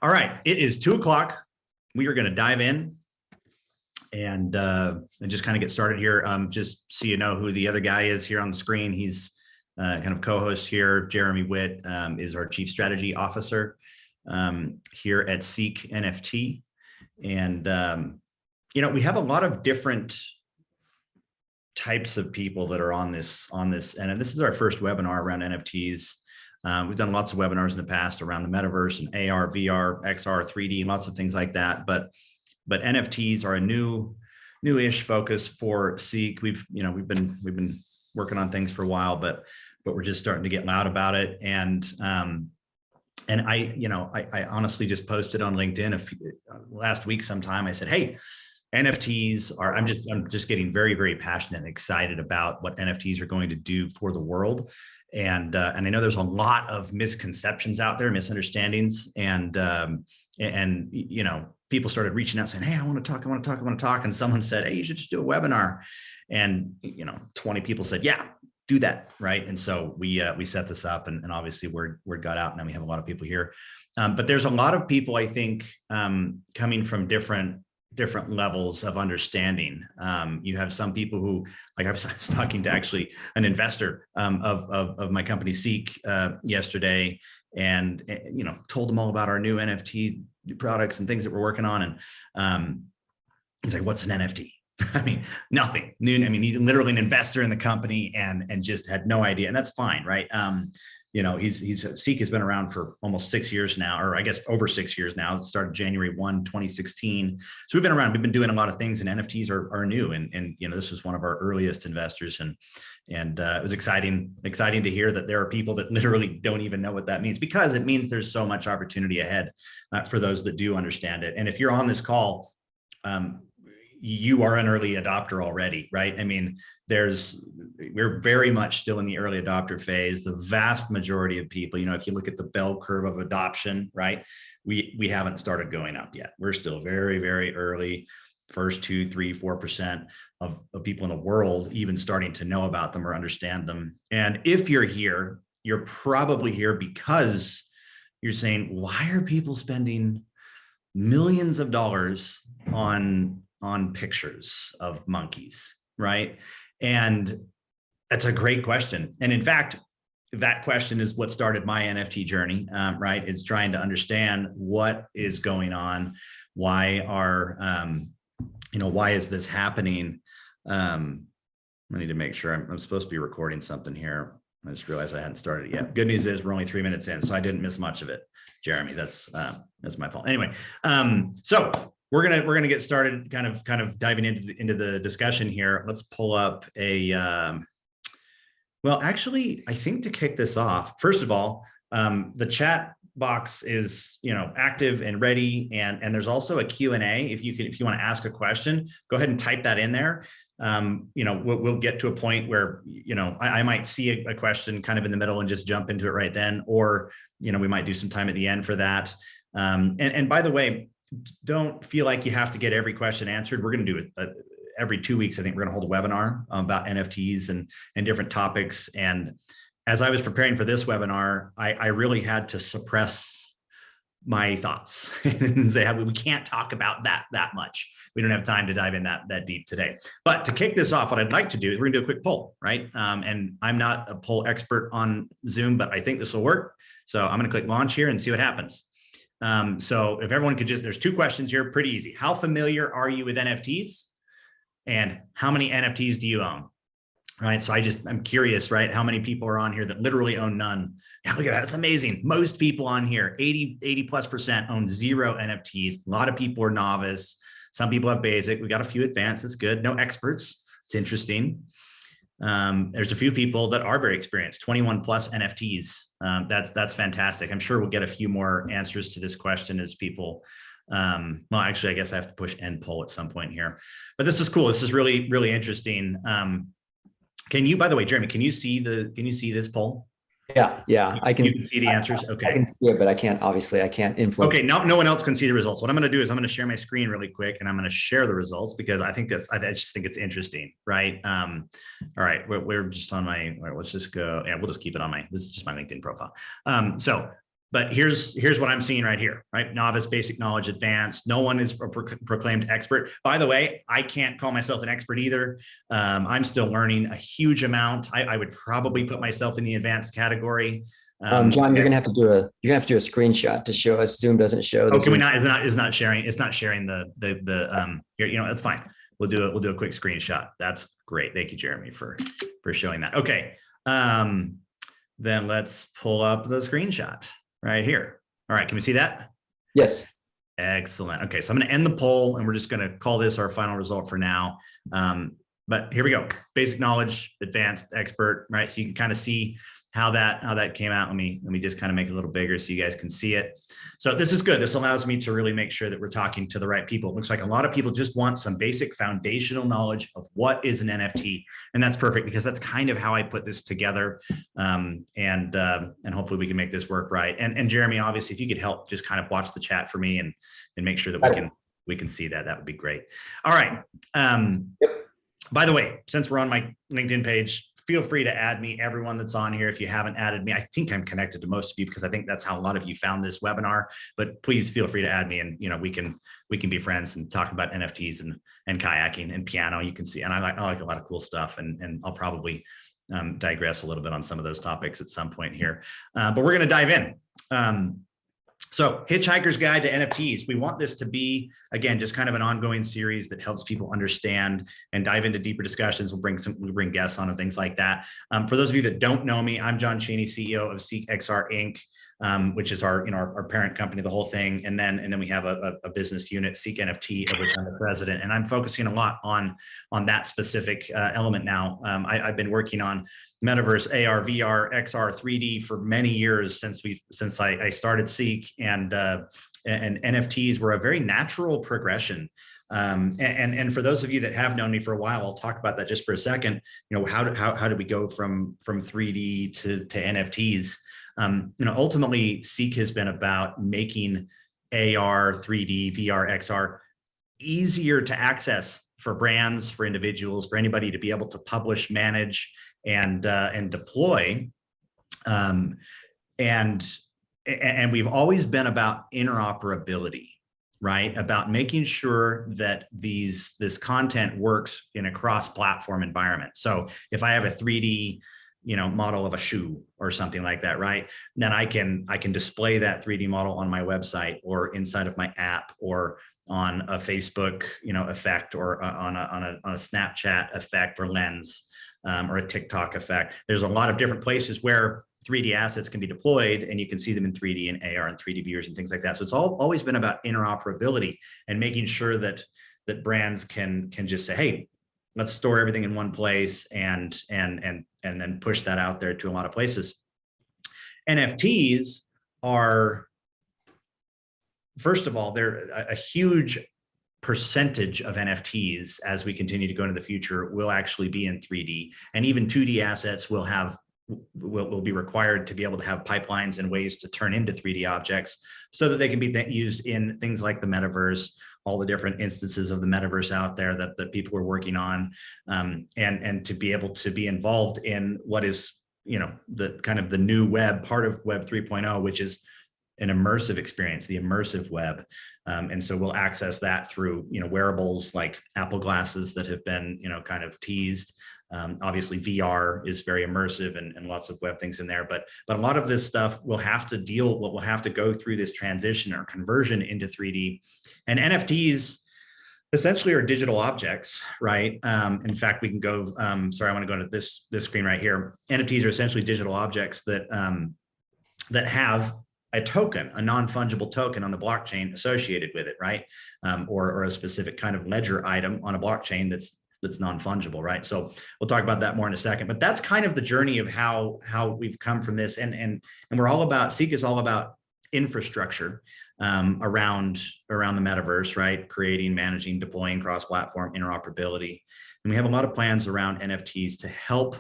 All right, it is 2:00. We are going to dive in and just kind of get started here. Just so you know who the other guy is here on the screen, he's kind of co-host here. Jeremy Witt is our Chief Strategy Officer here at Seek NFT. And, you know, we have a lot of different types of people that are on this, and this is our first webinar around NFTs. We've done lots of webinars in the past around the metaverse and AR, VR, XR, 3D, lots of things like that. But NFTs are a new-ish focus for Seek. We've been working on things for a while, but we're just starting to get loud about it. And I honestly just posted on LinkedIn last week sometime. I said, hey, NFTs are, I'm just getting very, very passionate and excited about what NFTs are going to do for the world. And I know there's a lot of misconceptions out there, misunderstandings, and you know, people started reaching out saying, hey, I want to talk. And someone said, hey, you should just do a webinar. And, you know, 20 people said, yeah, do that. Right. And so we set this up, and obviously word got out, and now we have a lot of people here. But there's a lot of people, I think, coming from different levels of understanding. You have some people who, like I was talking to actually an investor of my company Seek yesterday, and you know, told them all about our new NFT products and things that we're working on. And he's like, what's an NFT? I mean, nothing new. I mean, he's literally an investor in the company and just had no idea, and that's fine, right? You know, Seek has been around for almost 6 years now, or I guess over 6 years now. It started January 1, 2016. So we've been around, we've been doing a lot of things, and NFTs are new. And you know, this was one of our earliest investors, and it was exciting to hear that there are people that literally don't even know what that means, because it means there's so much opportunity ahead for those that do understand it. And if you're on this call, you are an early adopter already, right? I mean, we're very much still in the early adopter phase. The vast majority of people, you know, if you look at the bell curve of adoption, right, we haven't started going up yet. We're still very, very early, first 2, 3, 4% of people in the world even starting to know about them or understand them. And if you're here, you're probably here because you're saying, why are people spending millions of dollars on pictures of monkeys, right? And that's a great question. And in fact, that question is what started my NFT journey, right? It's trying to understand what is going on. Why is this happening? I need to make sure I'm supposed to be recording something here. I just realized I hadn't started it yet. Good news is we're only 3 minutes in, so I didn't miss much of it, Jeremy. That's my fault. Anyway, so we're gonna get started, kind of diving into the discussion here. Let's pull up well, actually, I think to kick this off, first of all, the chat box is, you know, active and ready, and there's also a Q&A. If you want to ask a question, go ahead and type that in there. You know, we'll get to a point where, you know, I might see a question kind of in the middle and just jump into it right then, or, you know, we might do some time at the end for that. And by the way, don't feel like you have to get every question answered. We're going to do it every 2 weeks. I think we're going to hold a webinar about NFTs and different topics. And as I was preparing for this webinar, I really had to suppress my thoughts and say, we can't talk about that much. We don't have time to dive in that deep today. But to kick this off, what I'd like to do is we're gonna do a quick poll, right? And I'm not a poll expert on Zoom, but I think this will work. So I'm gonna click launch here and see what happens. So if everyone could there's 2 questions here, pretty easy. How familiar are you with NFTs? And how many NFTs do you own? Right. So I'm curious, right? How many people are on here that literally own none? Yeah, look at that. That's amazing. Most people on here, 80+% own 0 NFTs. A lot of people are novice. Some people have basic. We got a few advanced. That's good. No experts. It's interesting. There's a few people that are very experienced, 21+ NFTs. That's fantastic. I'm sure we'll get a few more answers to this question as people, well, actually, I guess I have to push end poll at some point here, but this is cool. This is really, really interesting. Can you, by the way, Jeremy, can you see this poll? Yeah, I can. You can see the answers. Okay. I can see it, but I can't influence. Okay, no one else can see the results. What I'm going to do is I'm going to share my screen really quick, and I'm going to share the results because I just think it's interesting, right? All right, we're just on my. All right, let's just go. Yeah, we'll just keep it on this is just my LinkedIn profile. So but here's what I'm seeing right here, right? Novice, basic knowledge, advanced. No one is a proclaimed expert. By the way, I can't call myself an expert either. I'm still learning a huge amount. I would probably put myself in the advanced category. John, you're gonna have to do a screenshot to show us. Zoom doesn't show. Oh, can we not? Is not sharing. It's not sharing the here, you know, that's fine. We'll do a quick screenshot. That's great. Thank you, Jeremy, for showing that. Okay. Then let's pull up the screenshot right here. All right. Can we see that? Yes. Excellent. Okay. So I'm going to end the poll and we're just going to call this our final result for now. But here we go. Basic knowledge, advanced, expert, right? So you can kind of see how that came out. Let me just kind of make it a little bigger so you guys can see it. So this is good. This allows me to really make sure that we're talking to the right people. It looks like a lot of people just want some basic foundational knowledge of what is an NFT. And that's perfect because that's kind of how I put this together. And hopefully we can make this work right. And Jeremy, obviously, if you could help just kind of watch the chat for me and make sure that we can see that would be great. All right. Yep. By the way, since we're on my LinkedIn page, feel free to add me, everyone that's on here. If you haven't added me, I think I'm connected to most of you because I think that's how a lot of you found this webinar, but please feel free to add me and, you know, we can be friends and talk about NFTs and kayaking and piano. You can see, and I like a lot of cool stuff and I'll probably digress a little bit on some of those topics at some point here, but we're going to dive in. So Hitchhiker's Guide to NFTs. We want this to be, again, just kind of an ongoing series that helps people understand and dive into deeper discussions. We'll bring guests on and things like that. For those of you that don't know me, I'm John Cheney, CEO of Seek XR Inc., which is our parent company, the whole thing. And then we have a business unit, Seek NFT, of which I'm the president. And I'm focusing a lot on that specific element now. I've been working on Metaverse, AR, VR, XR, 3D for many years since I started Seek, and NFTs were a very natural progression. And for those of you that have known me for a while, I'll talk about that just for a second. You know, how did we go from 3D to NFTs? You know, ultimately, Seek has been about making AR, 3D, VR, XR easier to access for brands, for individuals, for anybody to be able to publish, manage, and deploy. And we've always been about interoperability, right? About making sure that this content works in a cross-platform environment. So if I have a 3D, you know, model of a shoe or something like that, right? Then I can display that 3D model on my website or inside of my app or on a Facebook, you know, effect, or on a Snapchat effect or lens, or a TikTok effect. There's a lot of different places where 3D assets can be deployed and you can see them in 3D and AR and 3D viewers and things like that. So it's always been about interoperability and making sure that brands can just say, hey, let's store everything in one place and then push that out there to a lot of places. NFTs are, first of all, they're a huge percentage of NFTs as we continue to go into the future will actually be in 3D, and even 2D assets will be required to be able to have pipelines and ways to turn into 3D objects so that they can be used in things like the metaverse, all the different instances of the metaverse out there that people are working on, and to be able to be involved in what is, you know, the kind of the new web, part of Web 3.0, which is an immersive experience, the immersive web. And so we'll access that through, you know, wearables like Apple glasses that have been, you know, kind of teased. Obviously VR is very immersive and lots of web things in there, but a lot of this stuff will have to go through this transition or conversion into 3D. And NFTs essentially are digital objects, right? In fact, we can go, sorry, I want to go to this screen right here. NFTs are essentially digital objects that have a token, a non-fungible token on the blockchain associated with it, right? Or a specific kind of ledger item on a blockchain that's non-fungible, right? So we'll talk about that more in a second, but that's kind of the journey of how we've come from this. And we're all about, Seek is all about infrastructure around the metaverse, right? Creating, managing, deploying cross-platform interoperability. And we have a lot of plans around NFTs to help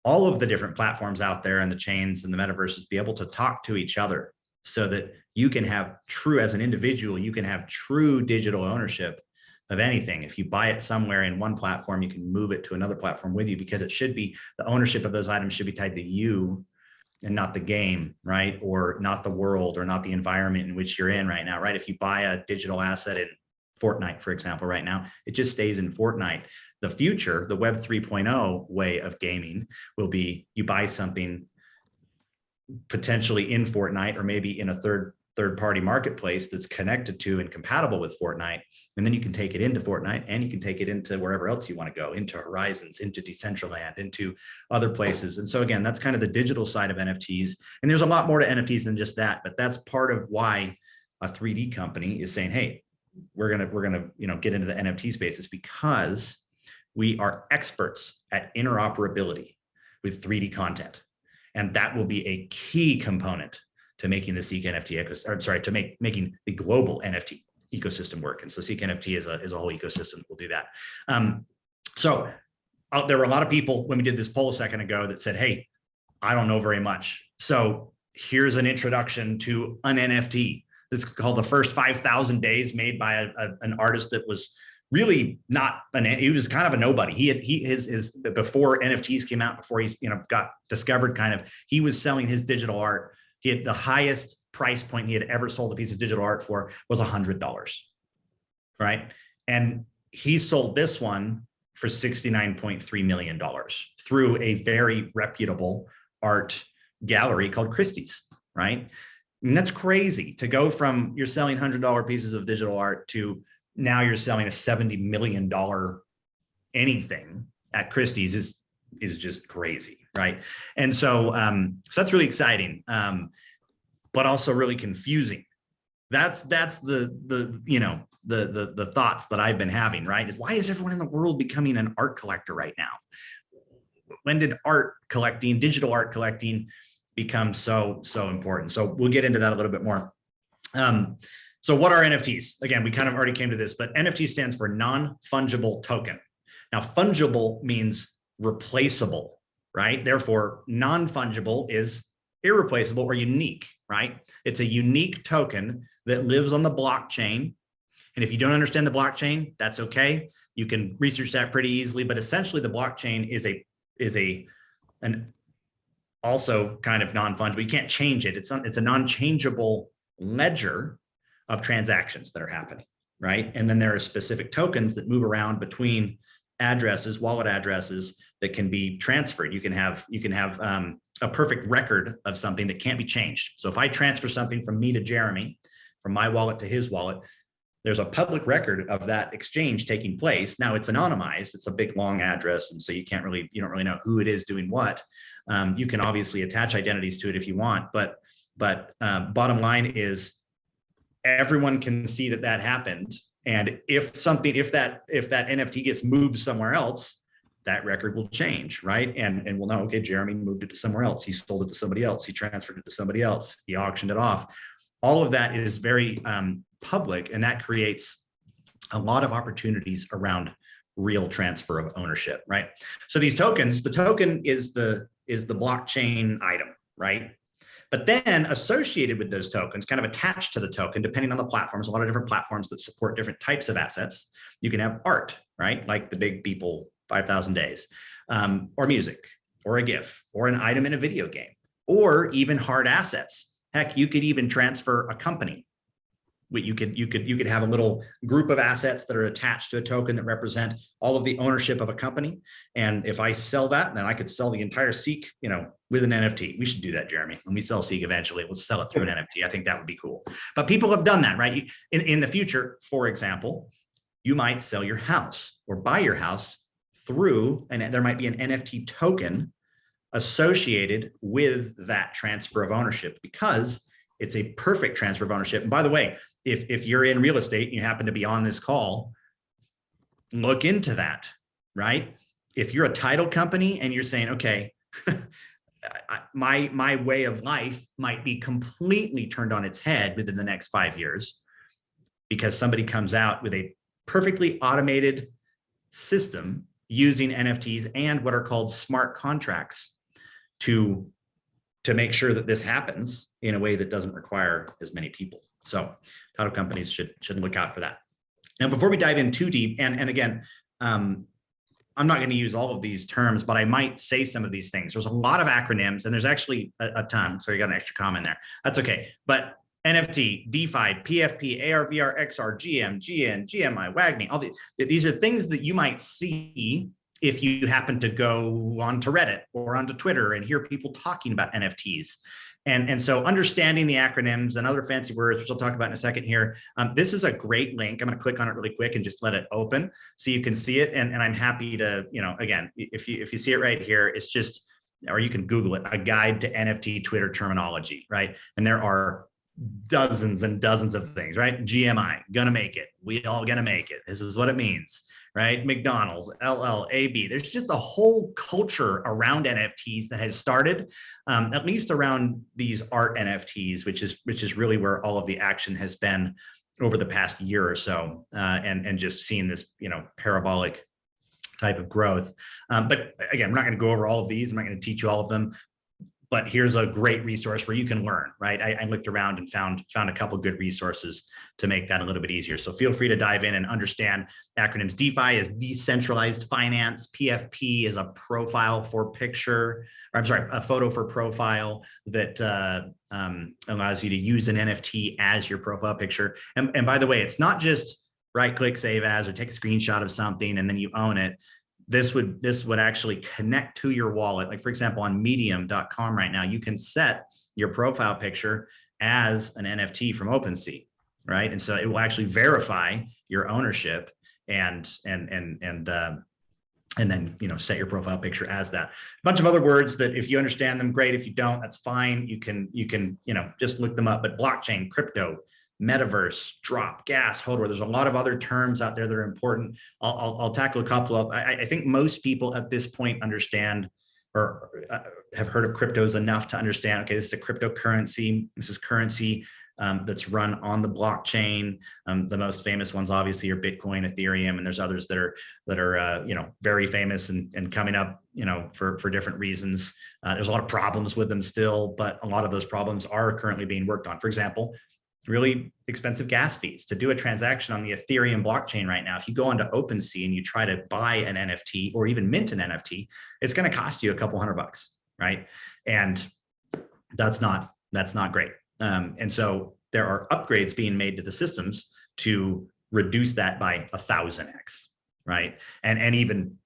all of the different platforms out there and the chains and the metaverses be able to talk to each other so that you can have true, as an individual, you can have true digital ownership of anything. If you buy it somewhere in one platform, you can move it to another platform with you, because it should be, the ownership of those items should be tied to you and not the game, right? Or not the world, or not the environment in which you're in right now, right? If you buy a digital asset in Fortnite, for example, right now, it just stays in Fortnite. The future, the Web 3.0 way of gaming will be you buy something potentially in Fortnite, or maybe in a third-party marketplace that's connected to and compatible with Fortnite. And then you can take it into Fortnite, and you can take it into wherever else you want to go, into Horizons, into Decentraland, into other places. And so again, that's kind of the digital side of NFTs. And there's a lot more to NFTs than just that, but that's part of why a 3D company is saying, hey, we're gonna get into the NFT spaces, because we are experts at interoperability with 3D content. And that will be a key component to making the Seek NFT ecosystem, to making the global NFT ecosystem work. And so Seek NFT is a whole ecosystem that will do that. So there were a lot of people when we did this poll a second ago that said, hey, I don't know very much. So here's an introduction to an NFT. This is called The First 5,000 Days, made by an artist that was really not he was kind of a nobody. His before NFTs came out, before he's got discovered, kind of, he was selling his digital art. He had the highest price point he had ever sold a piece of digital art for was $100, right? And he sold this one for $69.3 million through a very reputable art gallery called Christie's, right? And that's crazy to go from you're selling $100 pieces of digital art to now you're selling a $70 million anything at Christie's is just crazy, right? And so that's really exciting, but also really confusing. That's the thoughts that I've been having, right? Is why is everyone in the world becoming an art collector right now? When did digital art collecting become so important? So we'll get into that a little bit more. So what are NFTs? Again, we kind of already came to this, but NFT stands for non-fungible token. Now, fungible means replaceable, right? Therefore, non-fungible is irreplaceable or unique, right? It's a unique token that lives on the blockchain. And if you don't understand the blockchain, that's okay. You can research that pretty easily, but essentially the blockchain is an also kind of non-fungible. You can't change it. It's a non-changeable ledger of transactions that are happening, right? And then there are specific tokens that move around between addresses, wallet addresses, that can be transferred. You can have a perfect record of something that can't be changed. So if I transfer something from me to Jeremy, from my wallet to his wallet, there's a public record of that exchange taking place. Now it's anonymized. It's a big long address, and so you don't really know who it is doing what. You can obviously attach identities to it if you want, but bottom line is, everyone can see that happened. And if that NFT gets moved somewhere else, that record will change, right? And we'll know, okay, Jeremy moved it to somewhere else. He sold it to somebody else. He transferred it to somebody else. He auctioned it off. All of that is very public, and that creates a lot of opportunities around real transfer of ownership, right? So these tokens, the token is the blockchain item, right? But then associated with those tokens, kind of attached to the token, depending on the platforms, a lot of different platforms that support different types of assets, you can have art, right? Like the big Beeple 5,000 days, or music, or a GIF, or an item in a video game, or even hard assets. Heck, you could even transfer a company. You could have a little group of assets that are attached to a token that represent all of the ownership of a company. And if I sell that, then I could sell the entire Seek, with an NFT. We should do that, Jeremy. When we sell Seek eventually, we'll sell it through an NFT. I think that would be cool. But people have done that, right? In the future, for example, you might sell your house or buy your house through, and there might be an NFT token associated with that transfer of ownership, because it's a perfect transfer of ownership. And by the way, if you're in real estate and you happen to be on this call, look into that, right? If you're a title company and you're saying, okay, my way of life might be completely turned on its head within the next 5 years, because somebody comes out with a perfectly automated system using NFTs and what are called smart contracts to make sure that this happens in a way that doesn't require as many people. So title companies should look out for that. Now, before we dive in too deep, and again, I'm not going to use all of these terms, but I might say some of these things. There's a lot of acronyms, and there's actually a ton. So you got an extra comma in there. That's okay. But NFT, DeFi, PFP, AR, VR, XR, GM, GN, GMI, WAGMI, all these are things that you might see if you happen to go onto Reddit or onto Twitter and hear people talking about NFTs. And so understanding the acronyms and other fancy words, which I'll talk about in a second here, this is a great link. I'm going to click on it really quick and just let it open so you can see it. And I'm happy to, again, if you see it right here, it's just, or you can Google it, a guide to NFT Twitter terminology, right? And there are dozens and dozens of things, right? GMI, gonna make it. We all gonna make it. This is what it means, right? McDonald's, LLAB. There's just a whole culture around NFTs that has started, at least around these art NFTs, which is really where all of the action has been over the past year or so, and just seeing this, parabolic type of growth. But again, I'm not going to go over all of these. I'm not going to teach you all of them. But here's a great resource where you can learn, right? I looked around and found a couple good resources to make that a little bit easier. So feel free to dive in and understand acronyms. DeFi is decentralized finance. PFP is a profile for picture, or I'm sorry, a photo for profile that allows you to use an NFT as your profile picture. And by the way, it's not just right click, save as, or take a screenshot of something and then you own it. This would actually connect to your wallet. Like for example, on medium.com right now, you can set your profile picture as an NFT from OpenSea, right? And so it will actually verify your ownership and then set your profile picture as that. A bunch of other words that if you understand them, great. If you don't, that's fine. You can just look them up. But blockchain, crypto, Metaverse, drop, gas, hodler. There's a lot of other terms out there that are important. I'll tackle a couple of. I think most people at this point understand or have heard of cryptos enough to understand. Okay, this is a cryptocurrency. This is currency that's run on the blockchain. The most famous ones, obviously, are Bitcoin, Ethereum, and there's others that are very famous and coming up, for different reasons. There's a lot of problems with them still, but a lot of those problems are currently being worked on. For example, really expensive gas fees to do a transaction on the Ethereum blockchain right now. If you go onto OpenSea and you try to buy an NFT or even mint an NFT, it's going to cost you a couple $100, right? And that's not great. And so there are upgrades being made to the systems to reduce that by 1,000x, right? And even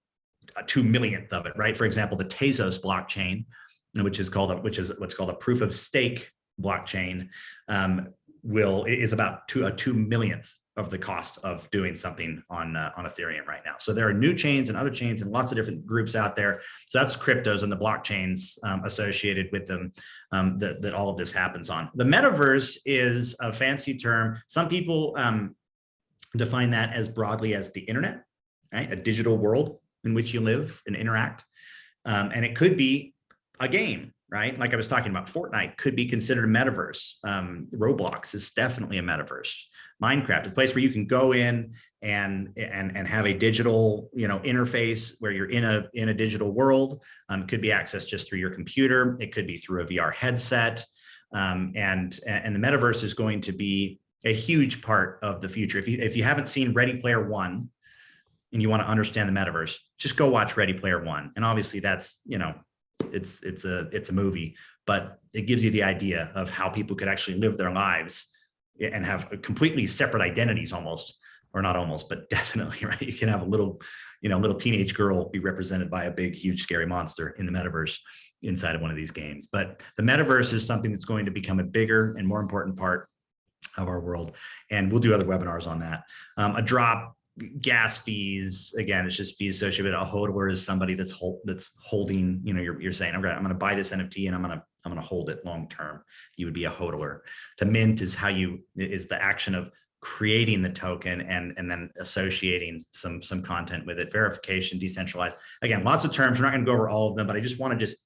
a 2 millionth of it, right? For example, the Tezos blockchain, which is what's called a proof of stake blockchain, is about a 2 millionth of the cost of doing something on Ethereum right now. So there are new chains and other chains and lots of different groups out there. So that's cryptos and the blockchains associated with them that all of this happens on. The metaverse is a fancy term. Some people define that as broadly as the internet, right? A digital world in which you live and interact. And it could be a game, right? Like I was talking about, Fortnite could be considered a metaverse. Roblox is definitely a metaverse. Minecraft, a place where you can go in and have a digital, interface where you're in a digital world. It could be accessed just through your computer. It could be through a VR headset. And the metaverse is going to be a huge part of the future. If you haven't seen Ready Player One and you want to understand the metaverse, just go watch Ready Player One. And obviously that's, it's a movie, but it gives you the idea of how people could actually live their lives and have completely separate identities almost, or not almost, but definitely, right? You can have a little teenage girl be represented by a big, huge, scary monster in the metaverse inside of one of these games. But the metaverse is something that's going to become a bigger and more important part of our world. And we'll do other webinars on that. A drop, gas fees, again, it's just fees associated with a hodler is somebody that's holding, you're saying, I'm going to buy this NFT and I'm going to hold it long term. You would be a hodler. To mint is is the action of creating the token and then associating some content with it. Verification, decentralized. Again, lots of terms. We're not going to go over all of them, but I just want to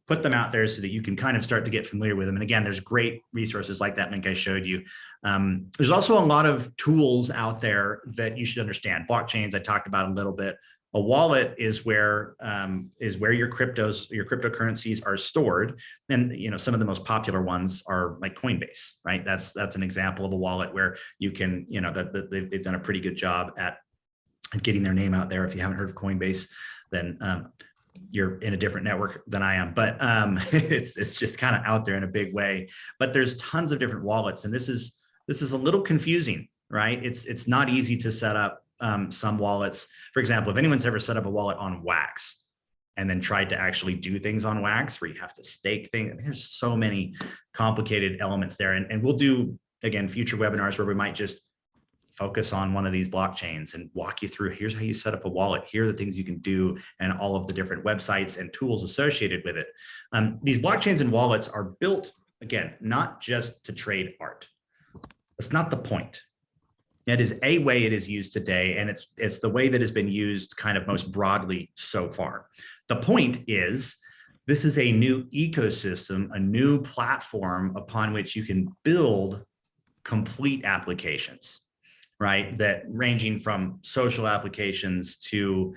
put them out there so that you can kind of start to get familiar with them. And again, there's great resources like that link I showed you. There's also a lot of tools out there that you should understand. Blockchains, I talked about a little bit. A wallet is where your cryptocurrencies are stored. And some of the most popular ones are like Coinbase, right? That's an example of a wallet where you can, they've done a pretty good job at getting their name out there. If you haven't heard of Coinbase, then you're in a different network than I am, but it's just kind of out there in a big way. But there's tons of different wallets, and this is a little confusing, right? It's not easy to set up some wallets. For example, if anyone's ever set up a wallet on Wax and then tried to actually do things on Wax where you have to stake things, I mean, there's so many complicated elements there. And we'll do, again, future webinars where we might just focus on one of these blockchains and walk you through, here's how you set up a wallet, here are the things you can do, and all of the different websites and tools associated with it. These blockchains and wallets are built, again, not just to trade art. That's not the point. It is a way it is used today, and it's the way that has been used kind of most broadly so far. The point is, this is a new ecosystem, a new platform upon which you can build complete applications, right? That ranging from social applications to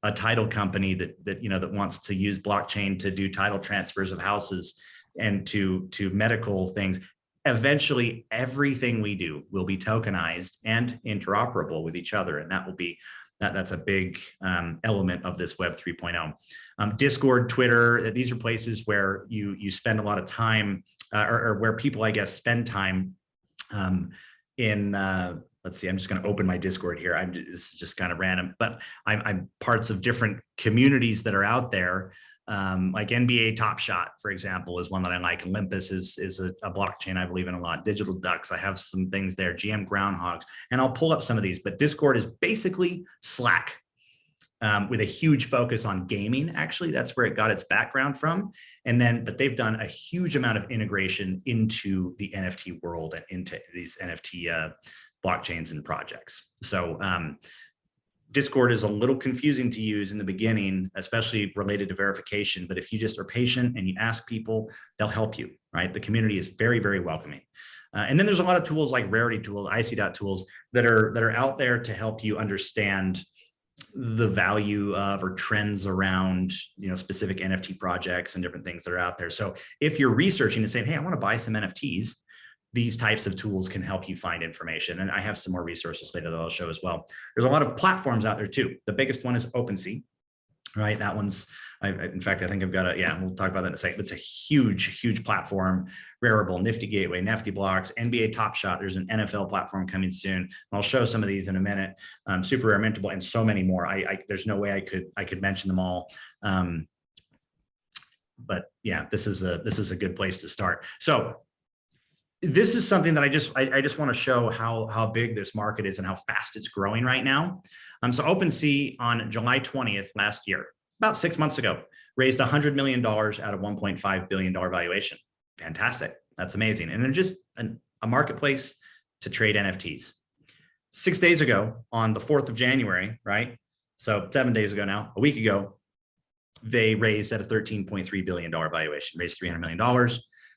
a title company that wants to use blockchain to do title transfers of houses, and to medical things. Eventually, everything we do will be tokenized and interoperable with each other, and that's a big element of this Web 3.0. Discord, Twitter, these are places where you spend a lot of time, or where people, I guess, spend time in. Let's see, I'm just going to open my Discord here. It's just kind of random, but I'm parts of different communities that are out there. Like NBA Top Shot, for example, is one that I like. Olympus is a blockchain I believe in a lot. Digital Ducks, I have some things there. GM Groundhogs, and I'll pull up some of these. But Discord is basically Slack with a huge focus on gaming. Actually, that's where it got its background from. But they've done a huge amount of integration into the NFT world and into these NFT blockchains and projects. So Discord is a little confusing to use in the beginning, especially related to verification. But if you just are patient and you ask people, they'll help you, right? The community is very, very welcoming. And then there's a lot of tools like Rarity Tools, IC.tools that are out there to help you understand the value of or trends around, specific NFT projects and different things that are out there. So if you're researching and saying, hey, I want to buy some NFTs, these types of tools can help you find information. And I have some more resources later that I'll show as well. There's a lot of platforms out there too. The biggest one is OpenSea, right? That one's, in fact, I think I've got we'll talk about that in a second. It's a huge, huge platform. Rarible, Nifty Gateway, Nifty Blocks, NBA Top Shot. There's an NFL platform coming soon. I'll show some of these in a minute. Super Rare Mintable, and so many more. There's no way I could mention them all. But yeah, this is a good place to start. So this is something that I just want to show how big this market is and how fast it's growing right now. So OpenSea on July 20th last year, about 6 months ago, raised $100 million out of $1.5 billion valuation. Fantastic. That's amazing. And they're just a marketplace to trade NFTs. 6 days ago, on the 4th of January, right? So 7 days ago now, a week ago, they raised at a $13.3 billion valuation, raised $300 million.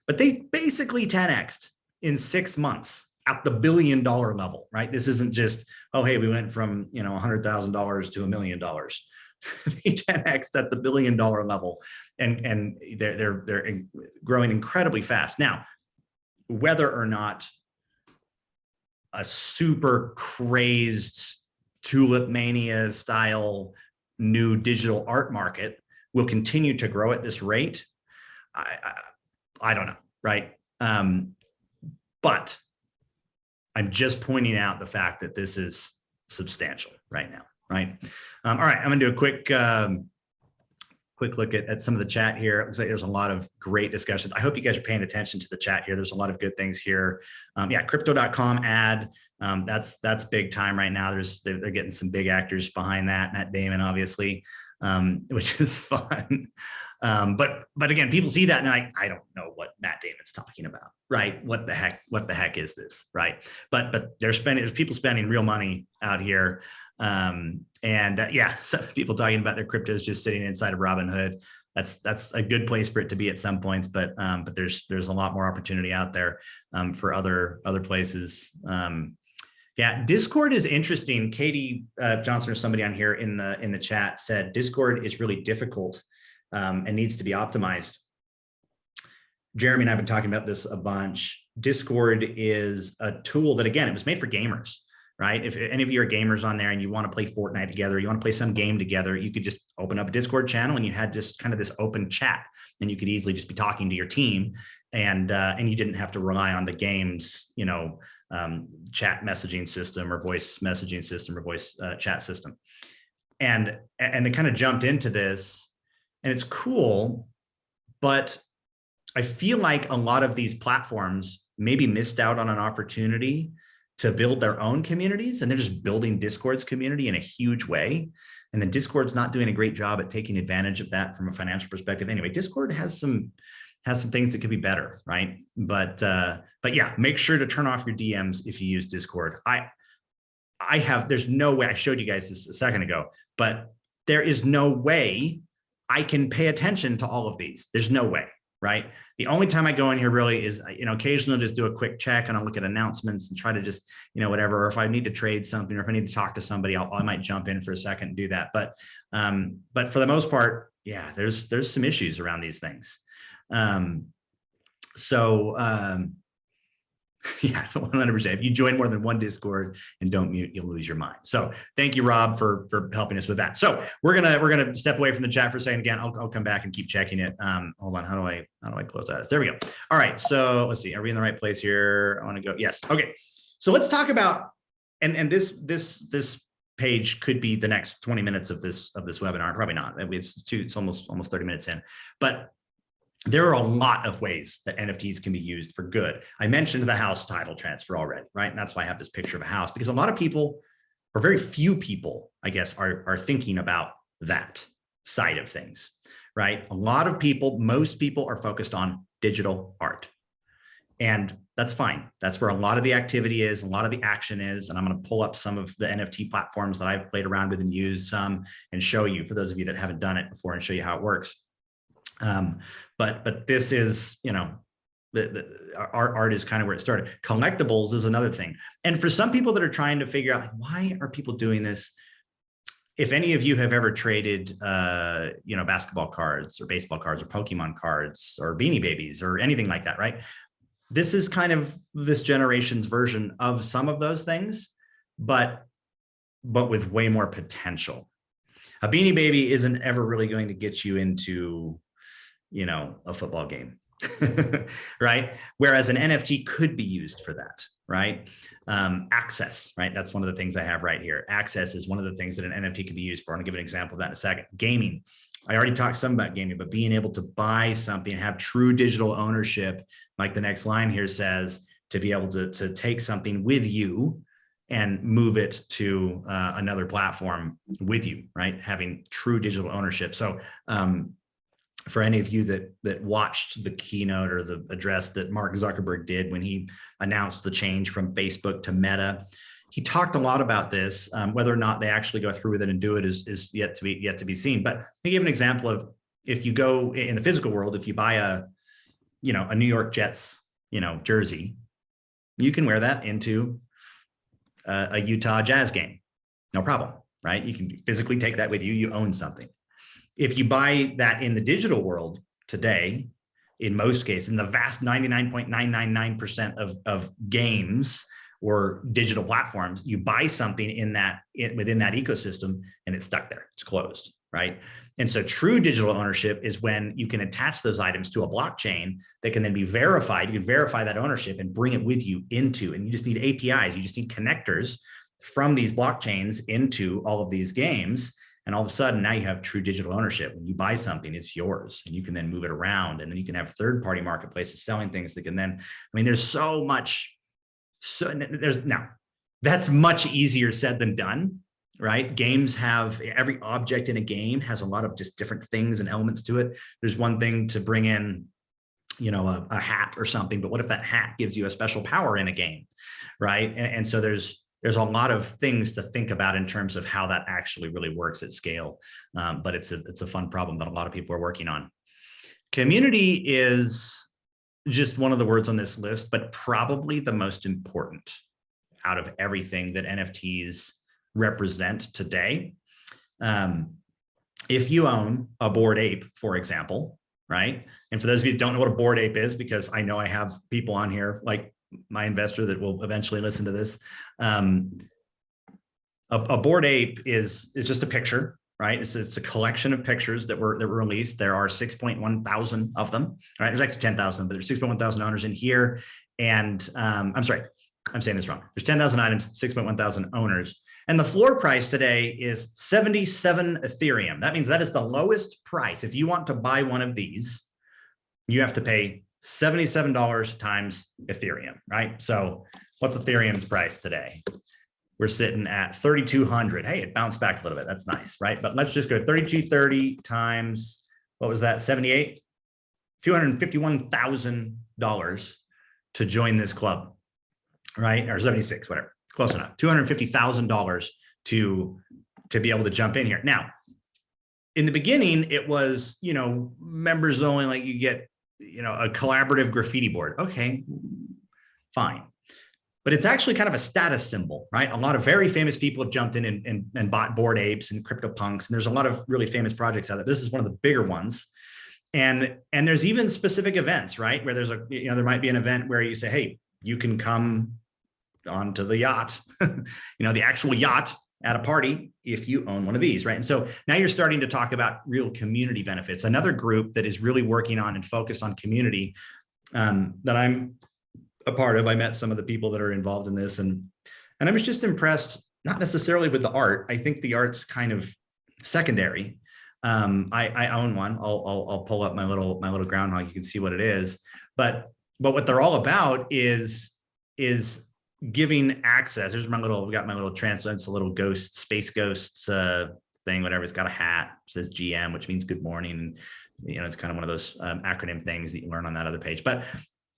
But they basically 10x'd in 6 months at the $1 billion level, right? This isn't just, oh, hey, we went from $100,000 to $1 million. They 10x'd at the $1 billion level, and they're growing incredibly fast. Now, whether or not a super crazed Tulip Mania style new digital art market will continue to grow at this rate, I don't know, right? But I'm just pointing out the fact that this is substantial right now, right? All right, I'm gonna do a quick look at some of the chat here. It looks like there's a lot of great discussions. I hope you guys are paying attention to the chat here. There's a lot of good things here. Yeah, crypto.com ad, that's big time right now. They're getting some big actors behind that. Matt Damon, obviously, which is fun. But again, people see that and I don't know what Matt Damon's talking about, right? What the heck is this, right? But there's people spending real money out here. Yeah, so people talking about their cryptos just sitting inside of Robinhood. That's a good place for it to be at some points, but there's a lot more opportunity out there for other places. Yeah, Discord is interesting. Katie Johnson or somebody on here in the chat said Discord is really difficult and needs to be optimized. Jeremy and I have been talking about this a bunch. Discord is a tool that, again, it was made for gamers, right? If any of you are gamers on there and you want to play Fortnite together, you want to play some game together, you could just open up a Discord channel and you had just kind of this open chat, and you could easily just be talking to your team, and you didn't have to rely on the game's, chat messaging system or voice messaging system or voice chat system. And they kind of jumped into this, and it's cool, but I feel like a lot of these platforms maybe missed out on an opportunity to build their own communities, and they're just building Discord's community in a huge way. And then Discord's not doing a great job at taking advantage of that from a financial perspective. Anyway, Discord has some things that could be better, right? But yeah, make sure to turn off your DMs if you use Discord. There's no way, I showed you guys this a second ago, but there is no way I can pay attention to all of these. There's no way, right? The only time I go in here really is, occasionally I'll just do a quick check and I'll look at announcements and try to just, whatever, or if I need to trade something, or if I need to talk to somebody, I might jump in for a second and do that. But for the most part, yeah, there's some issues around these things. Yeah, 100%. If you join more than one Discord and don't mute, you'll lose your mind. So thank you, Rob, for helping us with that. So we're gonna step away from the chat for a second. Again, I'll come back and keep checking it. Hold on, how do I close that? There we go. All right, so let's see. Are we in the right place here? I want to go. Yes. Okay. So let's talk about, and this page could be the next 20 minutes of this webinar. Probably not. It's almost 30 minutes in, but there are a lot of ways that NFTs can be used for good. I mentioned the house title transfer already, right? And that's why I have this picture of a house, because a lot of people, or very few people, I guess, are thinking about that side of things, right? A lot of people, most people are focused on digital art. And that's fine. That's where a lot of the activity is, a lot of the action is. And I'm going to pull up some of the NFT platforms that I've played around with and used some, and show you, for those of you that haven't done it before, and show you how it works. But this is, our art is kind of where it started. Collectibles is another thing. And for some people that are trying to figure out, like, why are people doing this? If any of you have ever traded, basketball cards or baseball cards or Pokemon cards or Beanie Babies or anything like that, right? This is kind of this generation's version of some of those things, but with way more potential. A Beanie Baby isn't ever really going to get you into, a football game, right? Whereas an NFT could be used for that, right? Access, right? That's one of the things I have right here. Access is one of the things that an NFT can be used for. I'm gonna give an example of that in a second. Gaming. I already talked some about gaming, but being able to buy something, have true digital ownership, like the next line here says, to be able to take something with you and move it to another platform with you, right? Having true digital ownership. So for any of you that watched the keynote or the address that Mark Zuckerberg did when he announced the change from Facebook to Meta, he talked a lot about this. Whether or not they actually go through with it and do it is yet to be seen. But he gave an example of, if you go in the physical world, if you buy a New York Jets jersey, you can wear that into a Utah Jazz game, no problem, right? You can physically take that with you. You own something. If you buy that in the digital world today, in most cases, in the vast 99.999% of games or digital platforms, you buy something within that ecosystem and it's stuck there, it's closed, right? And so true digital ownership is when you can attach those items to a blockchain that can then be verified. You can verify that ownership and bring it with you into, and you just need APIs, you just need connectors from these blockchains into all of these games. And all of a sudden, now you have true digital ownership. When you buy something, it's yours, and you can then move it around. And then you can have third-party marketplaces selling things that can then, there's so much. Now, that's much easier said than done, right? Games have, every object in a game has a lot of just different things and elements to it. There's one thing to bring in, a hat or something, but what if that hat gives you a special power in a game, right? And so there's a lot of things to think about in terms of how that actually really works at scale. But it's a fun problem that a lot of people are working on. Community is just one of the words on this list, but probably the most important out of everything that NFTs represent today. If you own a Bored Ape, for example, right? And for those of you that don't know what a Bored Ape is, because I know I have people on here like my investor that will eventually listen to this. A Bored Ape is just a picture, right? It's a collection of pictures that were released. There are 6.1 thousand of them, right? There's actually 10,000, but there's 6.1 thousand owners in here. And I'm sorry, I'm saying this wrong. There's 10,000 items, 6.1 thousand owners. And the floor price today is 77 Ethereum. That means that is the lowest price. If you want to buy one of these, you have to pay $77 times Ethereum, right? So what's Ethereum's price today? We're sitting at 3,200. Hey, it bounced back a little bit. That's nice, right? But let's just go 3,230 times, what was that, 78? $251,000 to join this club, right? Or 76, whatever, close enough. $250,000 to be able to jump in here. Now, in the beginning, it was, members only, like you get, a collaborative graffiti board. Okay, fine. But it's actually kind of a status symbol, right? A lot of very famous people have jumped in and bought Bored Apes and CryptoPunks. And there's a lot of really famous projects out there. This is one of the bigger ones. And there's even specific events, right? Where there's there might be an event where you say, hey, you can come onto the yacht, the actual yacht at a party if you own one of these, right? And so now you're starting to talk about real community benefits. Another group that is really working on and focused on community that I'm a part of. I met some of the people that are involved in this, and I was just impressed, not necessarily with the art. I think the art's kind of secondary. I own one. I'll pull up my little groundhog. You can see what it is. But what they're all about is giving access. There's we got my little it's a little ghost, space ghosts thing, whatever. It's got a hat, it says GM, which means good morning. And it's kind of one of those acronym things that you learn on that other page. But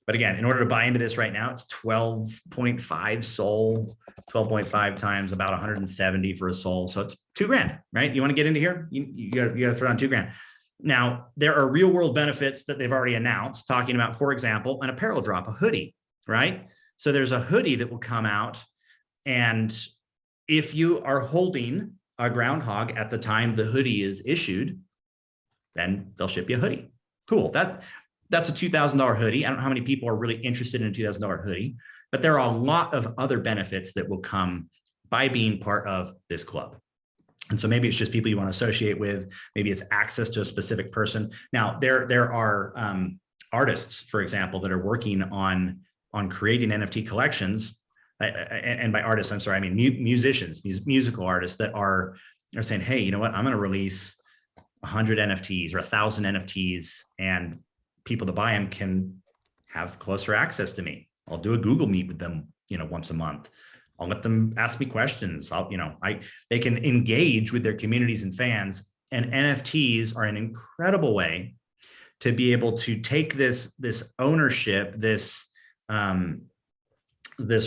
again, in order to buy into this right now, it's 12.5 SOL, 12.5 times about 170 for a SOL. So it's $2,000, right? You want to get into here? You got to throw on $2,000. Now, there are real world benefits that they've already announced, talking about, for example, an apparel drop, a hoodie, right? So there's a hoodie that will come out. And if you are holding a groundhog at the time the hoodie is issued, then they'll ship you a hoodie. Cool. That's a $2,000 hoodie. I don't know how many people are really interested in a $2,000 hoodie, but there are a lot of other benefits that will come by being part of this club. And so maybe it's just people you want to associate with. Maybe it's access to a specific person. Now, there are artists, for example, that are working on creating NFT collections. And by artists, I'm sorry, I mean musicians, musical artists that are saying, hey, you know what? I'm going to release 100 NFTs or 1,000 NFTs, and people that buy them can have closer access to me. I'll do a Google Meet with them, once a month. I'll let them ask me questions. They can engage with their communities and fans, and NFTs are an incredible way to be able to take this ownership, this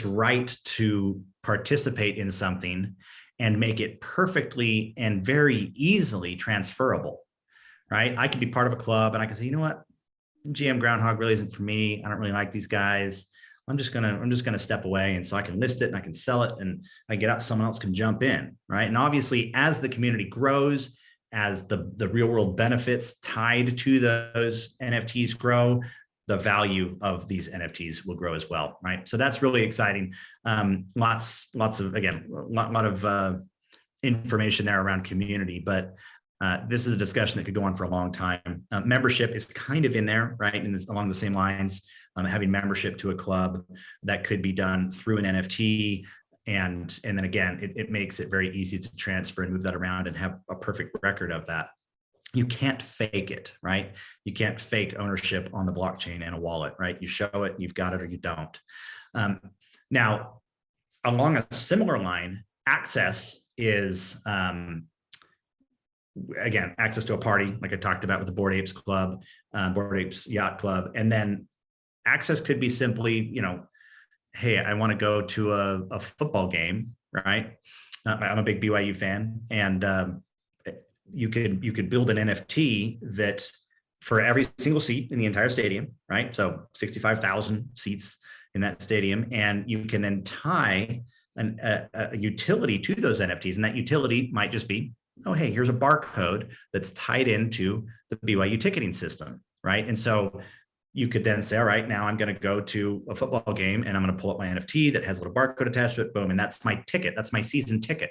right to participate in something and make it perfectly and very easily transferable, right? I can be part of a club and I can say, you know what? GM Groundhog really isn't for me. I don't really like these guys. I'm just gonna step away, and so I can list it and I can sell it, and I get out. Someone else can jump in, right? And obviously, as the community grows, as the real world benefits tied to those NFTs grow, the value of these NFTs will grow as well, right? So that's really exciting. Lots of, again, lot of information there around community, but this is a discussion that could go on for a long time. Membership is kind of in there, right? And it's along the same lines, having membership to a club that could be done through an NFT. And then again, it makes it very easy to transfer and move that around and have a perfect record of that. You can't fake it, right? You can't fake ownership on the blockchain and a wallet, right? You show it, you've got it, or you don't. Now, along a similar line, access is, again, access to a party, like I talked about with the Bored Apes Club, Bored Apes Yacht Club. And then access could be simply, hey, I want to go to a football game, right? I'm a big BYU fan, and you could build an NFT that for every single seat in the entire stadium, right? So 65,000 seats in that stadium, and you can then tie a utility to those NFTs, and that utility might just be, oh, hey, here's a barcode that's tied into the BYU ticketing system, right? And so you could then say, all right, now I'm going to go to a football game and I'm going to pull up my NFT that has a little barcode attached to it, boom, and that's my ticket. That's my season ticket.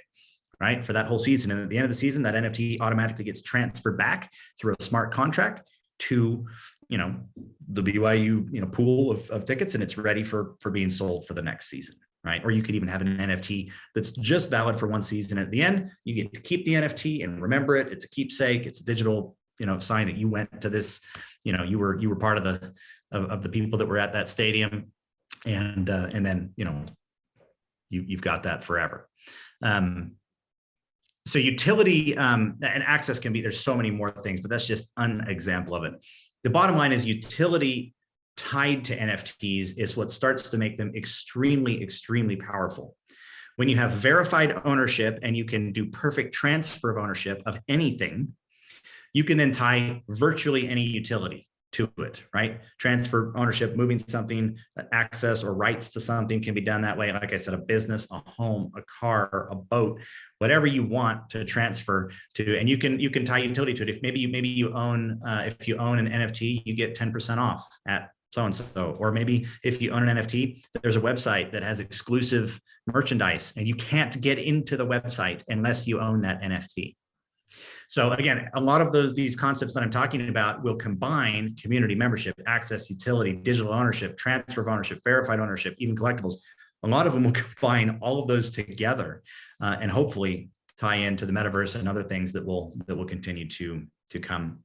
right, for that whole season. And at the end of the season, that NFT automatically gets transferred back through a smart contract to, the BYU, pool of tickets, and it's ready for being sold for the next season, right? Or you could even have an NFT that's just valid for one season. At the end, you get to keep the NFT and remember it. It's a keepsake. It's a digital, sign that you went to this, you were part of the people that were at that stadium, and then, you've got that forever. So utility and access can be, there's so many more things, but that's just an example of it. The bottom line is utility tied to NFTs is what starts to make them extremely, extremely powerful. When you have verified ownership and you can do perfect transfer of ownership of anything, you can then tie virtually any utility to it, right? Transfer ownership, moving something, access or rights to something can be done that way. Like I said, a business, a home, a car, a boat, whatever you want to transfer to, and you can tie utility to it. If maybe you own, if you own an NFT, you get 10% off at so-and-so, or maybe if you own an NFT, there's a website that has exclusive merchandise and you can't get into the website unless you own that NFT. So again, a lot of these concepts that I'm talking about will combine community membership, access, utility, digital ownership, transfer of ownership, verified ownership, even collectibles. A lot of them will combine all of those together and hopefully tie into the metaverse and other things that will continue to come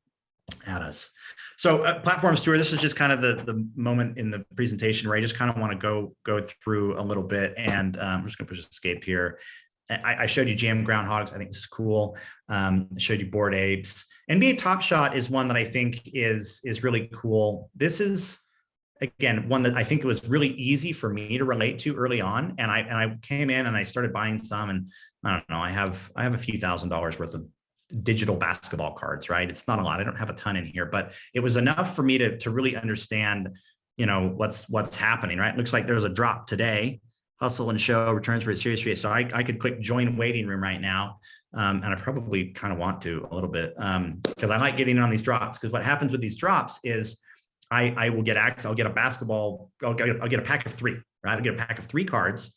at us. So platforms tour, this is just kind of the moment in the presentation where I just kind of want to go through a little bit, and I'm just going to push escape here. I showed you Jam Groundhogs. I think this is cool. I showed you Bored Apes. NBA Top Shot is one that I think is really cool. This is, again, one that I think it was really easy for me to relate to early on. And I came in and I started buying some, and I don't know, I have a few $1,000s worth of digital basketball cards, right? It's not a lot. I don't have a ton in here, but it was enough for me to really understand, what's happening, right? It looks like there's a drop today. Hustle and Show returns for its series 3. So I could click join waiting room right now. And I probably kind of want to a little bit because I like getting in on these drops, because what happens with these drops is I will get access. I'll get a basketball. I'll get a pack of 3, right? I'll get a pack of 3 cards.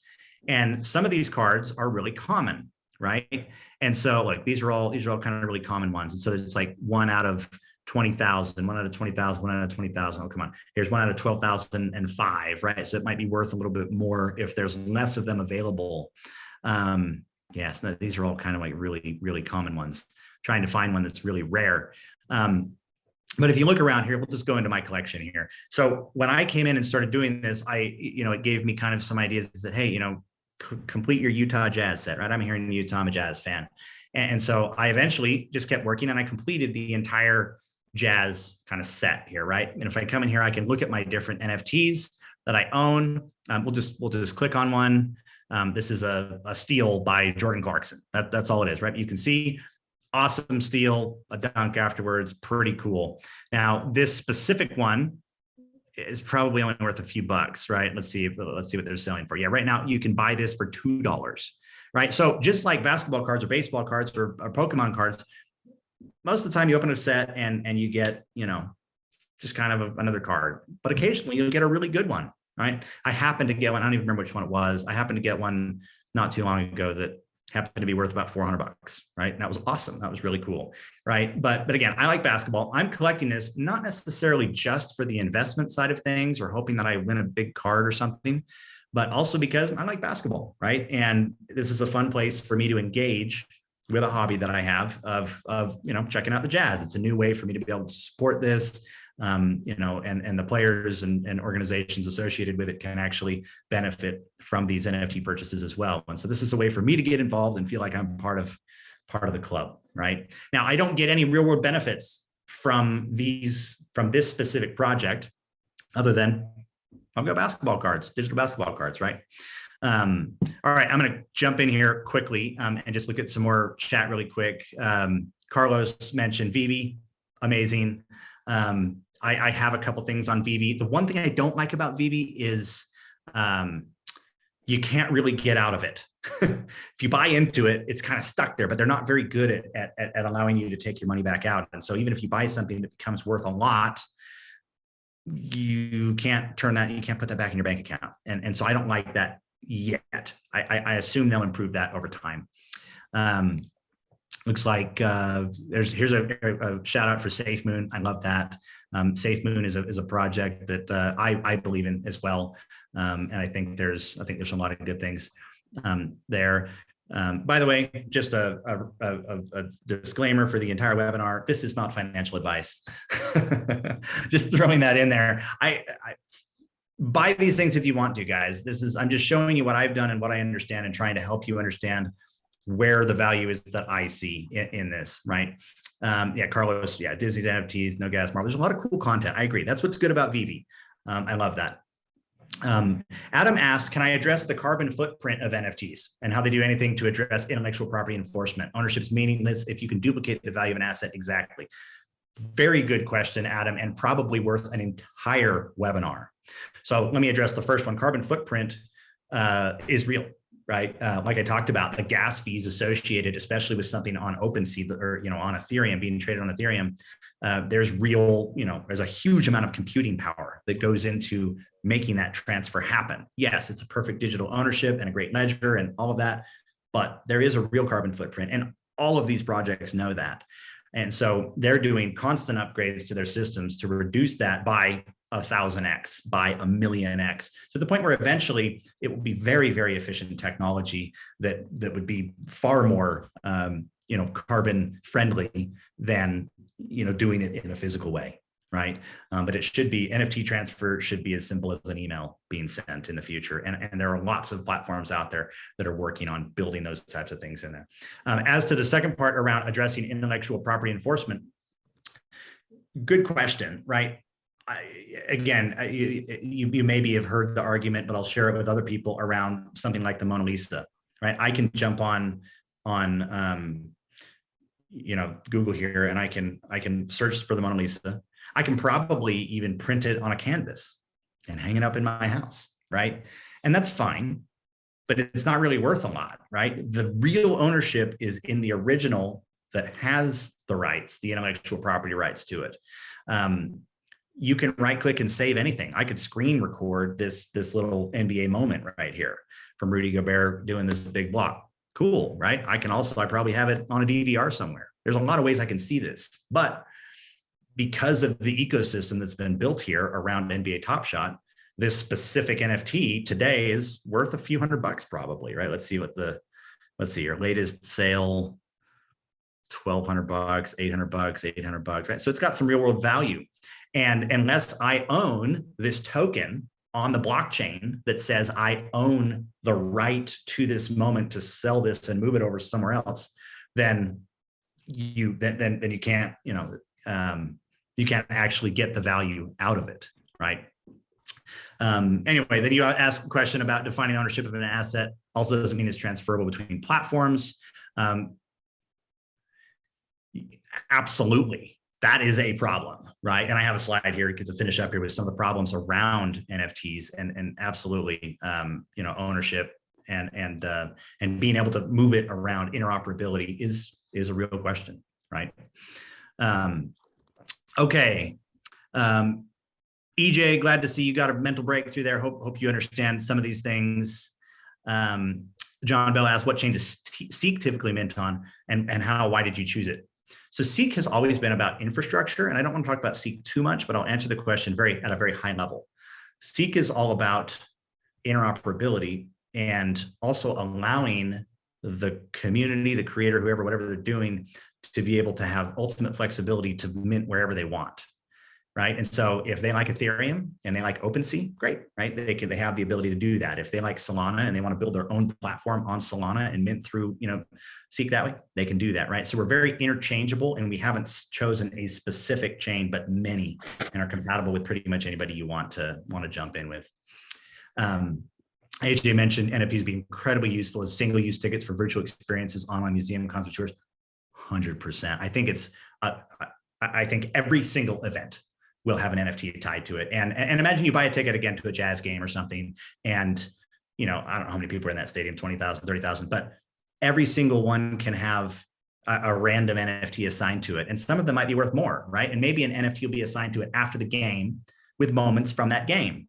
And some of these cards are really common, right? And so like these are all kind of really common ones. And so it's like 1 out of 20,000, 1 out of 20,000, 1 out of 20,000. Oh, come on. Here's 1 out of 12,005, right? So it might be worth a little bit more if there's less of them available. Yes, these are all kind of like really, really common ones. Trying to find one that's really rare. But if you look around here, we'll just go into my collection here. So when I came in and started doing this, it gave me kind of some ideas that, hey, complete your Utah Jazz set, right? I'm here in Utah, I'm a Jazz fan. And so I eventually just kept working and I completed the entire Jazz kind of set here, right? And if I come in here, I can look at my different NFTs that I own. We'll just click on one. This is a steal by Jordan Clarkson. That's all it is, right? You can see awesome steal, a dunk afterwards, pretty cool. Now, this specific one is probably only worth a few bucks, right? Let's see what they're selling for. Yeah, right now you can buy this for $2, right? So just like basketball cards or baseball cards or Pokemon cards, most of the time you open a set and you get, just kind of another card, but occasionally you'll get a really good one, right? I happened to get one. I don't even remember which one it was. I happened to get one not too long ago that happened to be worth about $400, right? And that was awesome. That was really cool, right? But again, I like basketball. I'm collecting this not necessarily just for the investment side of things or hoping that I win a big card or something, but also because I like basketball, right? And this is a fun place for me to engage with a hobby that I have of checking out the Jazz. It's a new way for me to be able to support this, and the players and organizations associated with it can actually benefit from these NFT purchases as well. And so this is a way for me to get involved and feel like I'm part of the club, right? Now, I don't get any real world benefits from this specific project other than I've got basketball cards, digital basketball cards, right? All right, I'm going to jump in here quickly and just look at some more chat really quick. Carlos mentioned Vivi, amazing. I have a couple things on Vivi. The one thing I don't like about Vivi is you can't really get out of it. If you buy into it, it's kind of stuck there, but they're not very good at allowing you to take your money back out. And so even if you buy something that becomes worth a lot, you can't put that back in your bank account. And so I don't like that yet. I assume they'll improve that over time. Looks like here's a shout out for Safe Moon. I love that. Safe Moon is a project that I believe in as well, and I think there's a lot of good things there. By the way, just a disclaimer for the entire webinar: this is not financial advice. Just throwing that in there. I buy these things if you want to, guys. I'm just showing you what I've done and what I understand, and trying to help you understand where the value is that I see in this, right? Yeah, Carlos, yeah, Disney's NFTs, no gas marble. There's a lot of cool content. I agree. That's what's good about Vivi. I love that. Adam asked, can I address the carbon footprint of NFTs and how they do anything to address intellectual property enforcement? Ownership's meaningless if you can duplicate the value of an asset. Exactly. Very good question, Adam, and probably worth an entire webinar. So let me address the first one. Carbon footprint is real. Right, like I talked about, the gas fees associated, especially with something on OpenSea or on Ethereum, being traded on Ethereum. There's real, there's a huge amount of computing power that goes into making that transfer happen. Yes, it's a perfect digital ownership and a great ledger and all of that, but there is a real carbon footprint, and all of these projects know that. And so they're doing constant upgrades to their systems to reduce that by 1,000x, by 1,000,000x, to the point where eventually it will be very, very efficient technology that would be far more, carbon friendly than, doing it in a physical way, right? But it should be, NFT transfer should be as simple as an email being sent in the future. And there are lots of platforms out there that are working on building those types of things in there. As to the second part around addressing intellectual property enforcement, good question, right? You maybe have heard the argument, but I'll share it with other people around something like the Mona Lisa, right? I can jump on Google here, and I can search for the Mona Lisa. I can probably even print it on a canvas and hang it up in my house, right? And that's fine, but it's not really worth a lot, right? The real ownership is in the original that has the rights, the intellectual property rights to it. You can right click and save anything. I could screen record this little NBA moment right here from Rudy Gobert doing this big block. Cool, right? I probably have it on a DVR somewhere. There's a lot of ways I can see this, but because of the ecosystem that's been built here around NBA Top Shot, this specific NFT today is worth a few $100 probably, right? Let's see your latest sale, $1,200, $800, $800, right? So it's got some real world value. And unless I own this token on the blockchain that says I own the right to this moment to sell this and move it over somewhere else, then you can't, you can't actually get the value out of it, right? Anyway, then you ask a question about defining ownership of an asset. Also doesn't mean it's transferable between platforms. Absolutely. That is a problem, right? And I have a slide here to finish up here with some of the problems around NFTs and absolutely, ownership and being able to move it around interoperability is a real question, right? Okay. EJ, glad to see you got a mental breakthrough there. Hope you understand some of these things. John Bell asked, what chain does Seek typically mint on, and why did you choose it? So Seek has always been about infrastructure, and I don't want to talk about Seek too much, but I'll answer the question at a very high level. Seek is all about interoperability and also allowing the community, the creator, whoever, whatever they're doing, to be able to have ultimate flexibility to mint wherever they want, right? And so if they like Ethereum and they like OpenSea, great, right? They have the ability to do that. If they like Solana and they want to build their own platform on Solana and mint through, Seek that way, they can do that, right? So we're very interchangeable, and we haven't chosen a specific chain, but many, and are compatible with pretty much anybody you want to jump in with. AJ mentioned NFTs being incredibly useful as single-use tickets for virtual experiences, online museum, concert tours. 100%. I think I think every single event will have an NFT tied to it. And imagine you buy a ticket again to a jazz game or something, and I don't know how many people are in that stadium, 20,000, 30,000, but every single one can have a random NFT assigned to it. And some of them might be worth more, right? And maybe an NFT will be assigned to it after the game with moments from that game.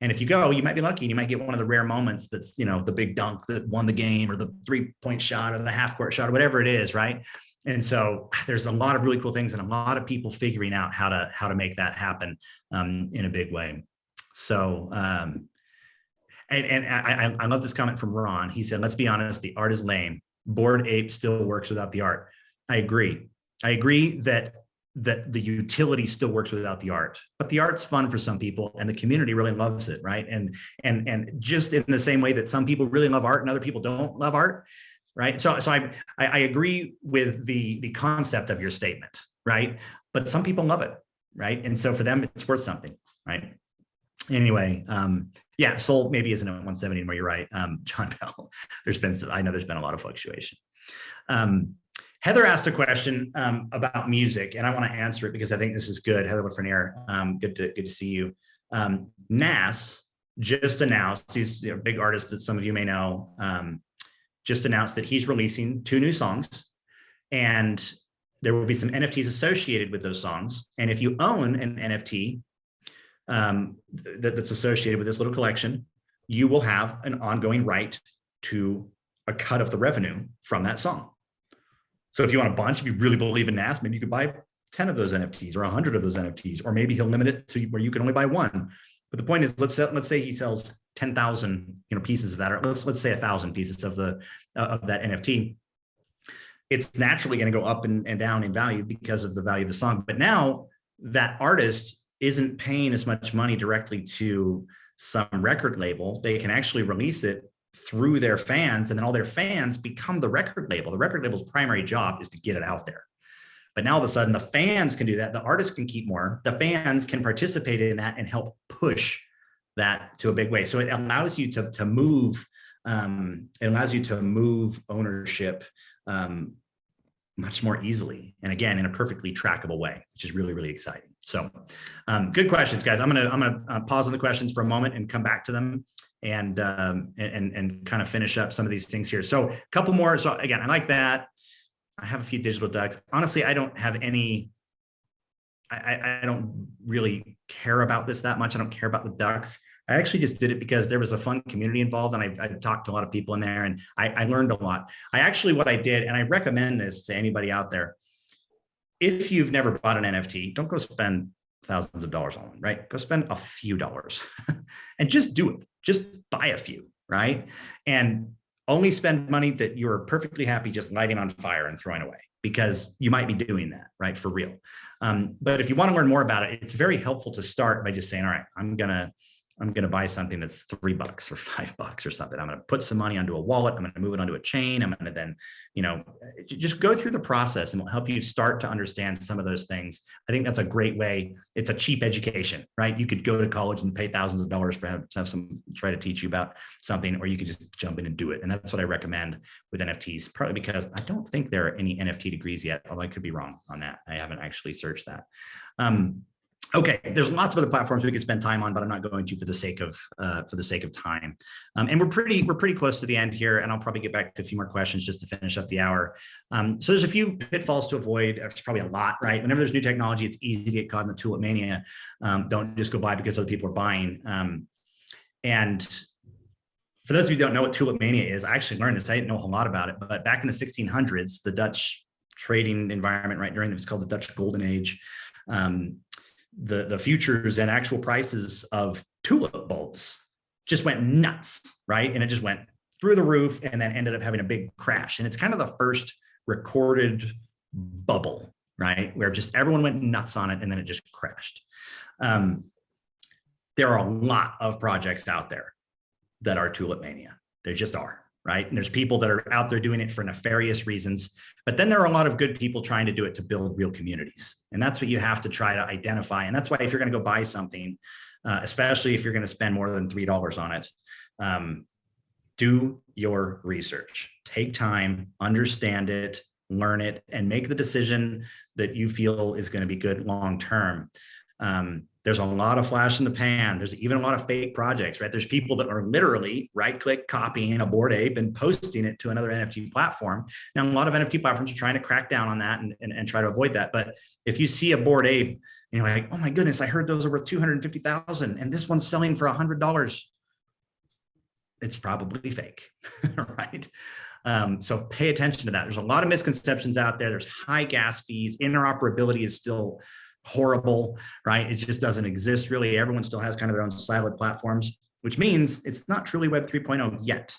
And if you go, you might be lucky and you might get one of the rare moments that's, the big dunk that won the game, or the 3-point shot, or the half court shot, or whatever it is, right? And so there's a lot of really cool things, and a lot of people figuring out how to make that happen in a big way. So, and I love this comment from Ron. He said, let's be honest, the art is lame. Bored Ape still works without the art. I agree. I agree that the utility still works without the art, but the art's fun for some people and the community really loves it, right? And just in the same way that some people really love art and other people don't love art, right? So I agree with the concept of your statement, right? But some people love it, right? And so for them, it's worth something, right? Anyway, yeah, Soul maybe isn't at 170 anymore. You're right, John Bell. I know there's been a lot of fluctuation. Heather asked a question about music, and I want to answer it because I think this is good. Heather Lafreniere, good to see you. Nas just announced, he's a big artist that some of you may know, just announced that he's releasing 2 new songs, and there will be some NFTs associated with those songs. And if you own an NFT that's associated with this little collection, you will have an ongoing right to a cut of the revenue from that song. So if you want a bunch, if you really believe in Nas, maybe you could buy 10 of those NFTs or 100 of those NFTs, or maybe he'll limit it to where you can only buy 1. But the point is, let's say he sells 10,000 pieces of that, or let's say 1,000 pieces of that NFT. It's naturally going to go up and down in value because of the value of the song. But now that artist isn't paying as much money directly to some record label. They can actually release it through their fans, and then all their fans become the record label. The record label's primary job is to get it out there. But now all of a sudden the fans can do that. The artist can keep more. The fans can participate in that and help push that to a big way. So it allows you to move. It allows you to move ownership much more easily, and again in a perfectly trackable way, which is really, really exciting. So good questions, guys. I'm gonna pause on the questions for a moment and come back to them, and kind of finish up some of these things here. So a couple more. So again, I like that. I have a few digital ducks. Honestly, I don't have any. I don't really care about this that much. I don't care about the ducks. I actually just did it because there was a fun community involved, and I talked to a lot of people in there, and I learned a lot. What I did, and I recommend this to anybody out there, if you've never bought an NFT, don't go spend thousands of dollars on one, right? Go spend a few dollars and just do it. Just buy a few, right? And only spend money that you're perfectly happy just lighting on fire and throwing away, because you might be doing that, right, for real. But if you want to learn more about it, it's very helpful to start by just saying, all right, I'm gonna buy something that's $3 or $5 or something. I'm going to put some money onto a wallet. I'm going to move it onto a chain. I'm going to then, just go through the process, and it'll help you start to understand some of those things. I think that's a great way. It's a cheap education, right? You could go to college and pay thousands of dollars to have some try to teach you about something, or you could just jump in and do it. And that's what I recommend with NFTs, partly because I don't think there are any NFT degrees yet, although I could be wrong on that. I haven't actually searched that. Okay, there's lots of other platforms we could spend time on, but I'm not going to for the sake of time. And we're pretty close to the end here, and I'll probably get back to a few more questions just to finish up the hour. So there's a few pitfalls to avoid. There's probably a lot, right? Whenever there's new technology, it's easy to get caught in the Tulip Mania. Don't just go buy because other people are buying. And for those of you who don't know what Tulip Mania is, I actually learned this. I didn't know a whole lot about it, but back in the 1600s, the Dutch trading environment, right, during it was called the Dutch Golden Age. The futures and actual prices of tulip bulbs just went nuts, right? And it just went through the roof, and then ended up having a big crash. And it's kind of the first recorded bubble, right? Where just everyone went nuts on it, and then it just crashed. There are a lot of projects out there that are Tulip Mania. There just are. Right? And there's people that are out there doing it for nefarious reasons, but then there are a lot of good people trying to do it to build real communities. And that's what you have to try to identify. And that's why if you're going to go buy something, especially if you're going to spend more than $3 on it, do your research, take time, understand it, learn it, and make the decision that you feel is going to be good long-term. There's a lot of flash in the pan. There's even a lot of fake projects, right? There's people that are literally right-click copying a Bored Ape and posting it to another NFT platform. Now, a lot of NFT platforms are trying to crack down on that and try to avoid that. But if you see a Bored Ape And you're like, oh my goodness, I heard those are worth 250,000 and this one's selling for $100. It's probably fake, right? So pay attention to that. There's a lot of misconceptions out there. There's high gas fees. Interoperability is still horrible, right? It just doesn't exist really. Everyone still has kind of their own siloed platforms, which means it's not truly Web 3.0 yet.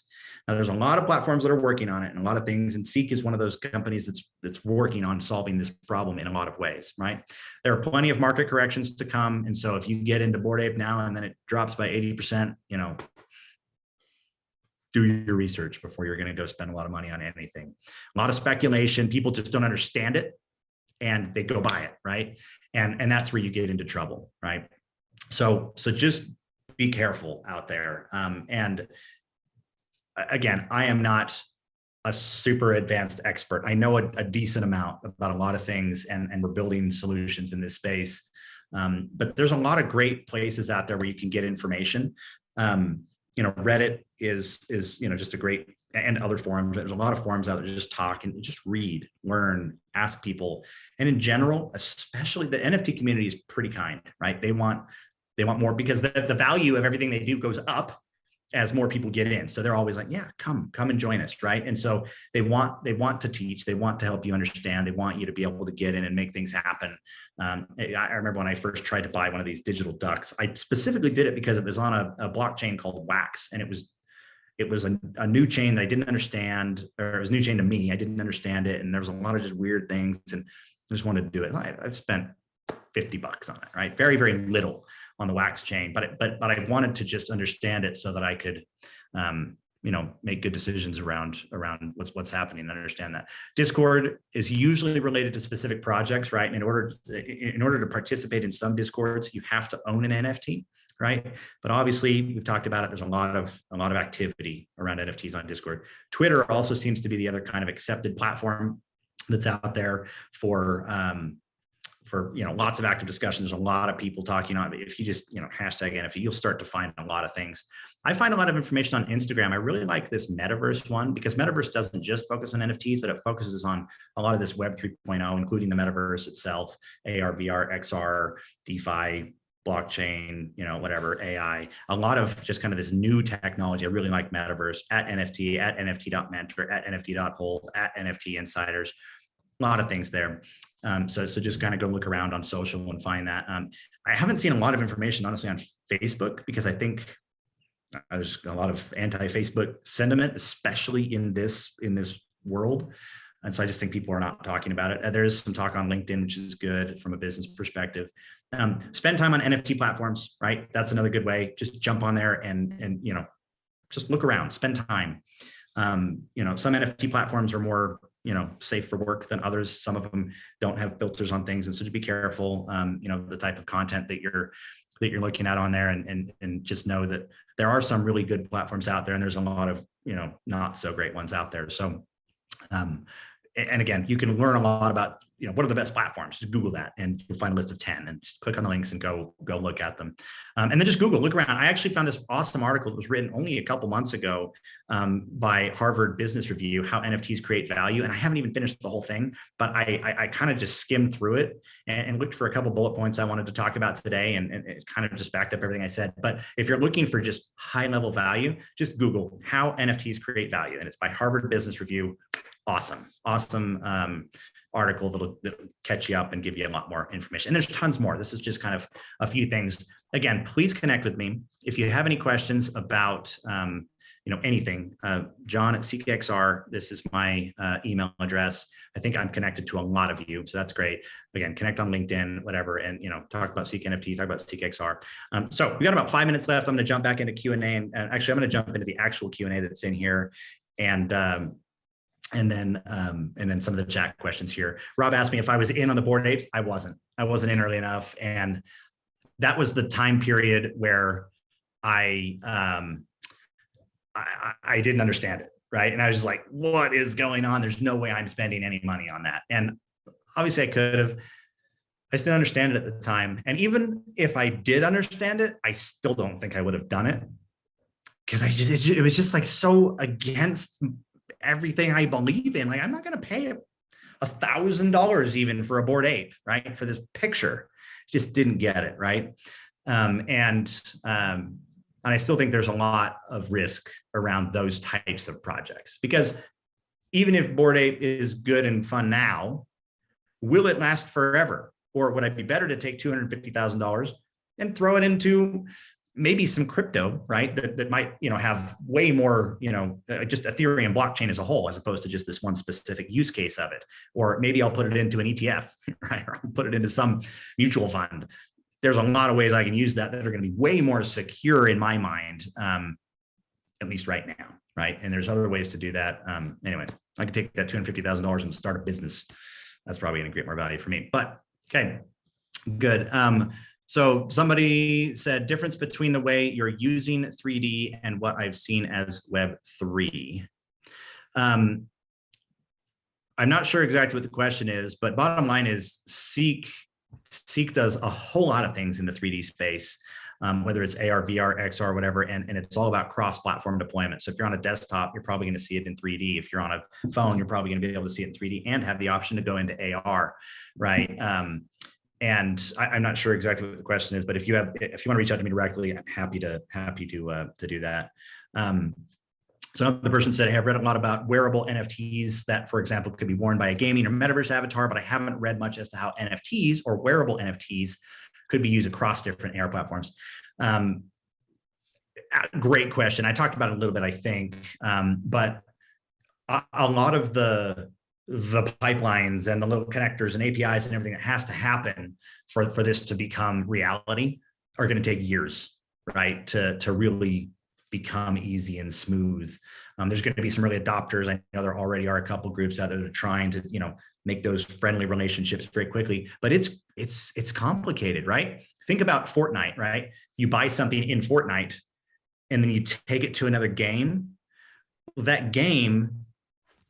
Now, there's a lot of platforms that are working on it and a lot of things, and Seek is one of those companies that's working on solving this problem in a lot of ways, right? There are plenty of market corrections to come, and so if you get into Bored Ape now and then it drops by 80%, do your research before you're going to go spend a lot of money on anything. A lot of speculation. People just don't understand it and they go buy it, right? And that's where you get into trouble, right? So just be careful out there. And again, I am not a super advanced expert. I know a decent amount about a lot of things, and we're building solutions in this space. But there's a lot of great places out there where you can get information. Reddit is just a great, and other forums. There's a lot of forums out there just talk and just read, learn, ask people. And in general, especially the NFT community is pretty kind, right? They want more because the value of everything they do goes up as more people get in. So they're always like, yeah, come and join us, right? And so they want to teach, they want to help you understand, they want you to be able to get in and make things happen. I remember when I first tried to buy one of these digital ducks, I specifically did it because it was on a blockchain called Wax, and it was a new chain that I didn't understand, or it was a new chain to me. I didn't understand it, and there was a lot of just weird things, and I just wanted to do it. I've spent $50 on it, right? Very, very little on the Wax chain, but I wanted to just understand it so that I could, make good decisions around what's happening and understand that. Discord is usually related to specific projects, right? And in order to participate in some Discords, you have to own an NFT, right? But obviously, we've talked about it. There's a lot of activity around NFTs on Discord. Twitter also seems to be the other kind of accepted platform that's out there for lots of active discussion. There's a lot of people talking on it. If you just hashtag NFT, you'll start to find a lot of things. I find a lot of information on Instagram. I really like this Metaverse one because Metaverse doesn't just focus on NFTs, but it focuses on a lot of this Web 3.0, including the Metaverse itself, AR, VR, XR, DeFi, blockchain, whatever, AI, a lot of just kind of this new technology. I really like Metaverse, at NFT, at NFT.mentor, at NFT.hold, at NFT Insiders. A lot of things there. So just kind of go look around on social and find that. I haven't seen a lot of information, honestly, on Facebook because I think there's a lot of anti-Facebook sentiment, especially in this world. And so I just think people are not talking about it. There's some talk on LinkedIn, which is good from a business perspective. Spend time on NFT platforms, right? That's another good way. Just jump on there and just look around, spend time. Some NFT platforms are more safe for work than others. Some of them don't have filters on things, and so to be careful. The type of content that you're looking at on there, and just know that there are some really good platforms out there, and there's a lot of not so great ones out there. So, and again, you can learn a lot about what are the best platforms. Just Google that, and you'll find a list of 10, and just click on the links and go look at them. And then just look around. I actually found this awesome article that was written only a couple months ago by Harvard Business Review, how NFTs create value. And I haven't even finished the whole thing, but I kind of just skimmed through it and looked for a couple bullet points I wanted to talk about today, and it kind of just backed up everything I said. But if you're looking for just high level value, just Google how NFTs create value, and it's by Harvard Business Review. Awesome article that'll catch you up and give you a lot more information. And there's tons more. This is just kind of a few things. Again, please connect with me if you have any questions about anything. John at CKXR. This is my email address. I think I'm connected to a lot of you, so that's great. Again, connect on LinkedIn, whatever, and talk about Seek NFT, talk about CKXR. So we got about 5 minutes left. I'm going to jump back into Q&A, and actually I'm going to jump into the actual Q&A that's in here, and then some of the chat questions here. Rob asked me if I was in on the Bored Apes. I wasn't in early enough, and that was the time period where I didn't understand it, right? And I was just like, what is going on? There's no way I'm spending any money on that. And obviously I could have. I just didn't understand it at the time. And even if I did understand it, I still don't think I would have done it, because it was just like so against everything I believe in. Like, I'm not going to pay $1,000 even for a Bored Ape, right? For this picture. just didn't get it, right? And I still think there's a lot of risk around those types of projects, because even if Bored Ape is good and fun now, will it last forever? Or would it be better to take $250,000 and throw it into maybe some crypto, right? That might, have way more, just Ethereum blockchain as a whole, as opposed to just this one specific use case of it. Or maybe I'll put it into an ETF, right? Or I'll put it into some mutual fund. There's a lot of ways I can use that are going to be way more secure in my mind, at least right now, right? And there's other ways to do that. Anyway, I could take that $250,000 and start a business. That's probably going to create more value for me. But okay, good. So somebody said difference between the way you're using 3D and what I've seen as Web3. I'm not sure exactly what the question is, but bottom line is Seek does a whole lot of things in the 3D space, whether it's AR, VR, XR, whatever, and it's all about cross-platform deployment. So if you're on a desktop, you're probably going to see it in 3D. If you're on a phone, you're probably going to be able to see it in 3D and have the option to go into AR, right? And I'm not sure exactly what the question is, but if you want to reach out to me directly, I'm happy to do that. So another person said, hey, I've read a lot about wearable NFTs that, for example, could be worn by a gaming or metaverse avatar, but I haven't read much as to how NFTs or wearable NFTs could be used across different AR platforms. Great question. I talked about it a little bit, I think, but a lot of the pipelines and the little connectors and APIs and everything that has to happen for this to become reality are going to take years, right? To really become easy and smooth. There's going to be some early adopters. I know there already are a couple groups out there that are trying to, make those friendly relationships very quickly, but it's complicated, right? Think about Fortnite, right? You buy something in Fortnite and then you take it to another game. That game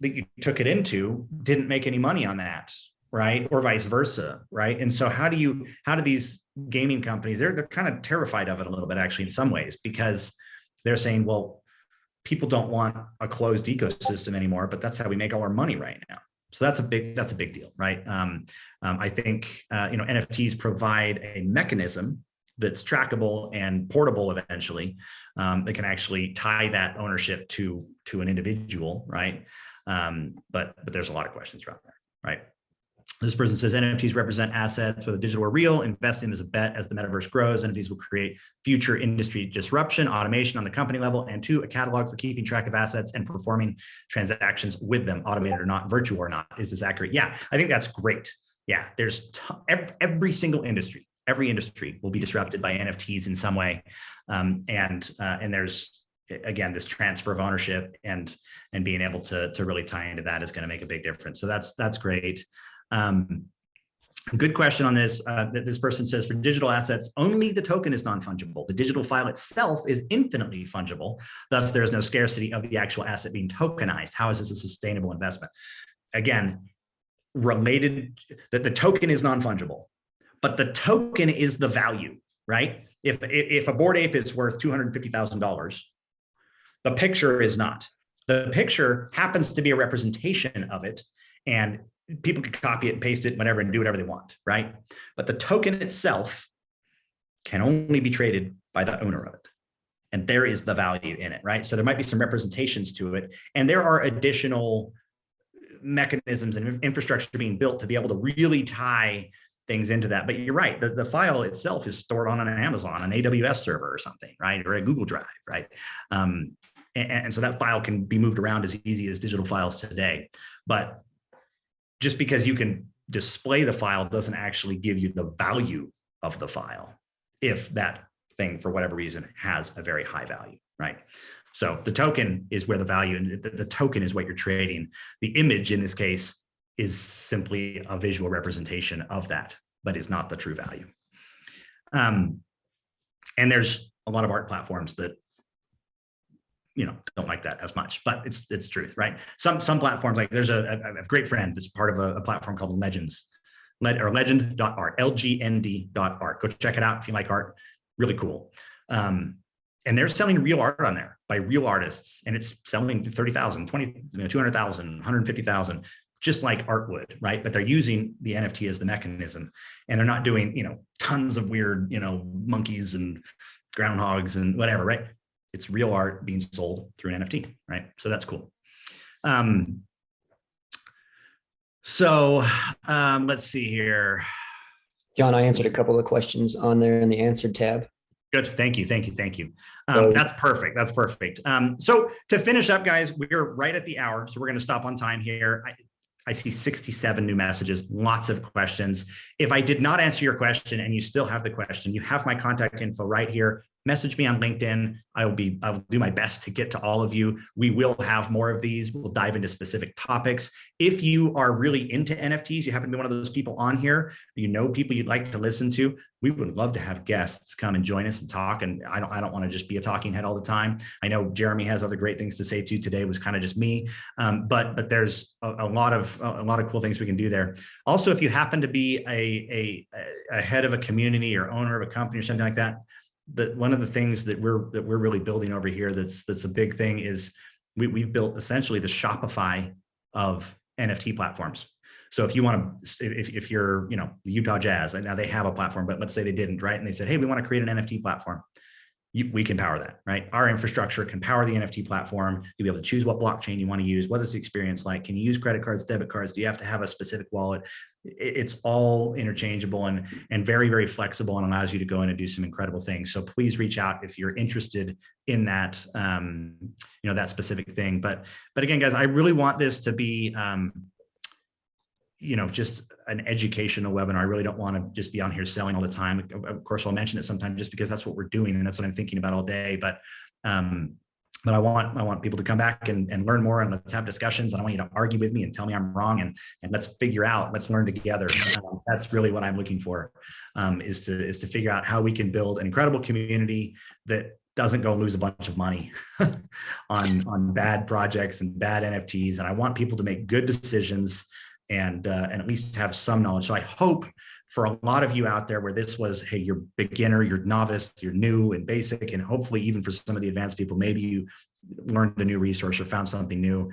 that you took it into didn't make any money on that, right? Or vice versa, right? And so how do these gaming companies, they're kind of terrified of it a little bit, actually, in some ways, because they're saying, well, people don't want a closed ecosystem anymore, but that's how we make all our money right now. So that's a big deal, right? I think NFTs provide a mechanism that's trackable and portable eventually, that can actually tie that ownership to an individual, right? But there's a lot of questions around there, right? This person says NFTs represent assets, whether digital or real. Investing is a bet as the metaverse grows. NFTs will create future industry disruption, automation on the company level, and 2, a catalog for keeping track of assets and performing transactions with them, automated or not, virtual or not. Is this accurate? Yeah, I think that's great. Yeah, there's every single industry, every industry will be disrupted by NFTs in some way, and there's, again, this transfer of ownership and being able to really tie into that is going to make a big difference. So that's great. Good question on this. This person says, for digital assets, only the token is non-fungible. The digital file itself is infinitely fungible. Thus, there is no scarcity of the actual asset being tokenized. How is this a sustainable investment? Again, related, that the token is non-fungible, but the token is the value, right? If a Bored Ape is worth $250,000, the picture is not. The picture happens to be a representation of it, and people can copy it and paste it, whatever, and do whatever they want, right? But the token itself can only be traded by the owner of it. And there is the value in it, right? So there might be some representations to it. And there are additional mechanisms and infrastructure being built to be able to really tie things into that. But you're right, the file itself is stored on an Amazon, an AWS server or something, right? Or a Google Drive, right? And so that file can be moved around as easy as digital files today. But just because you can display the file doesn't actually give you the value of the file if that thing, for whatever reason, has a very high value, right? So the token is where the value, and the token is what you're trading. The image in this case is simply a visual representation of that, but is not the true value. And there's a lot of art platforms that don't like that as much, but it's truth, right? Some platforms, like there's a great friend that's part of a platform called legend.art, LGND.art. Go check it out if you like art. Really cool. And they're selling real art on there by real artists, and it's selling 30,000, 20, 200,000, 150,000. just like art would, right? But they're using the NFT as the mechanism, and they're not doing, tons of weird, monkeys and groundhogs and whatever, right? It's real art being sold through an NFT, right? So that's cool. Let's see here. John, I answered a couple of questions on there in the answered tab. Good. Thank you. That's perfect. So to finish up, guys, we're right at the hour. So we're going to stop on time here. I see 67 new messages, lots of questions. If I did not answer your question and you still have the question, you have my contact info right here. Message me on LinkedIn. I'll do my best to get to all of you. We will have more of these. We'll dive into specific topics. If you are really into NFTs, you happen to be one of those people on here, people you'd like to listen to, we would love to have guests come and join us and talk. And I don't want to just be a talking head all the time. I know Jeremy has other great things to say too. Today was kind of just me, but there's a lot of cool things we can do there. Also, if you happen to be a head of a community or owner of a company or something like that, one of the things that we're really building over here that's a big thing is we've built essentially the Shopify of NFT platforms. So if you want to, if you're, the Utah Jazz, and now they have a platform, but let's say they didn't, right? And they said, hey, we want to create an NFT platform. We can power that, right? Our infrastructure can power the NFT platform. You'll be able to choose what blockchain you want to use. What is the experience like? Can you use credit cards, debit cards? Do you have to have a specific wallet? It's all interchangeable and very, very flexible, and allows you to go in and do some incredible things. So please reach out if you're interested in that, that specific thing. But again, guys, I really want this to be, just an educational webinar. I really don't want to just be on here selling all the time. Of course, I'll mention it sometimes just because that's what we're doing and that's what I'm thinking about all day. But I want people to come back and learn more, and let's have discussions. And I want you to argue with me and tell me I'm wrong, and let's learn together. That's really what I'm looking for, is to figure out how we can build an incredible community that doesn't go lose a bunch of money on bad projects and bad NFTs. And I want people to make good decisions and at least have some knowledge. So I hope for a lot of you out there where this was, hey, you're beginner, you're novice, you're new and basic, and hopefully even for some of the advanced people, maybe you learned a new resource or found something new.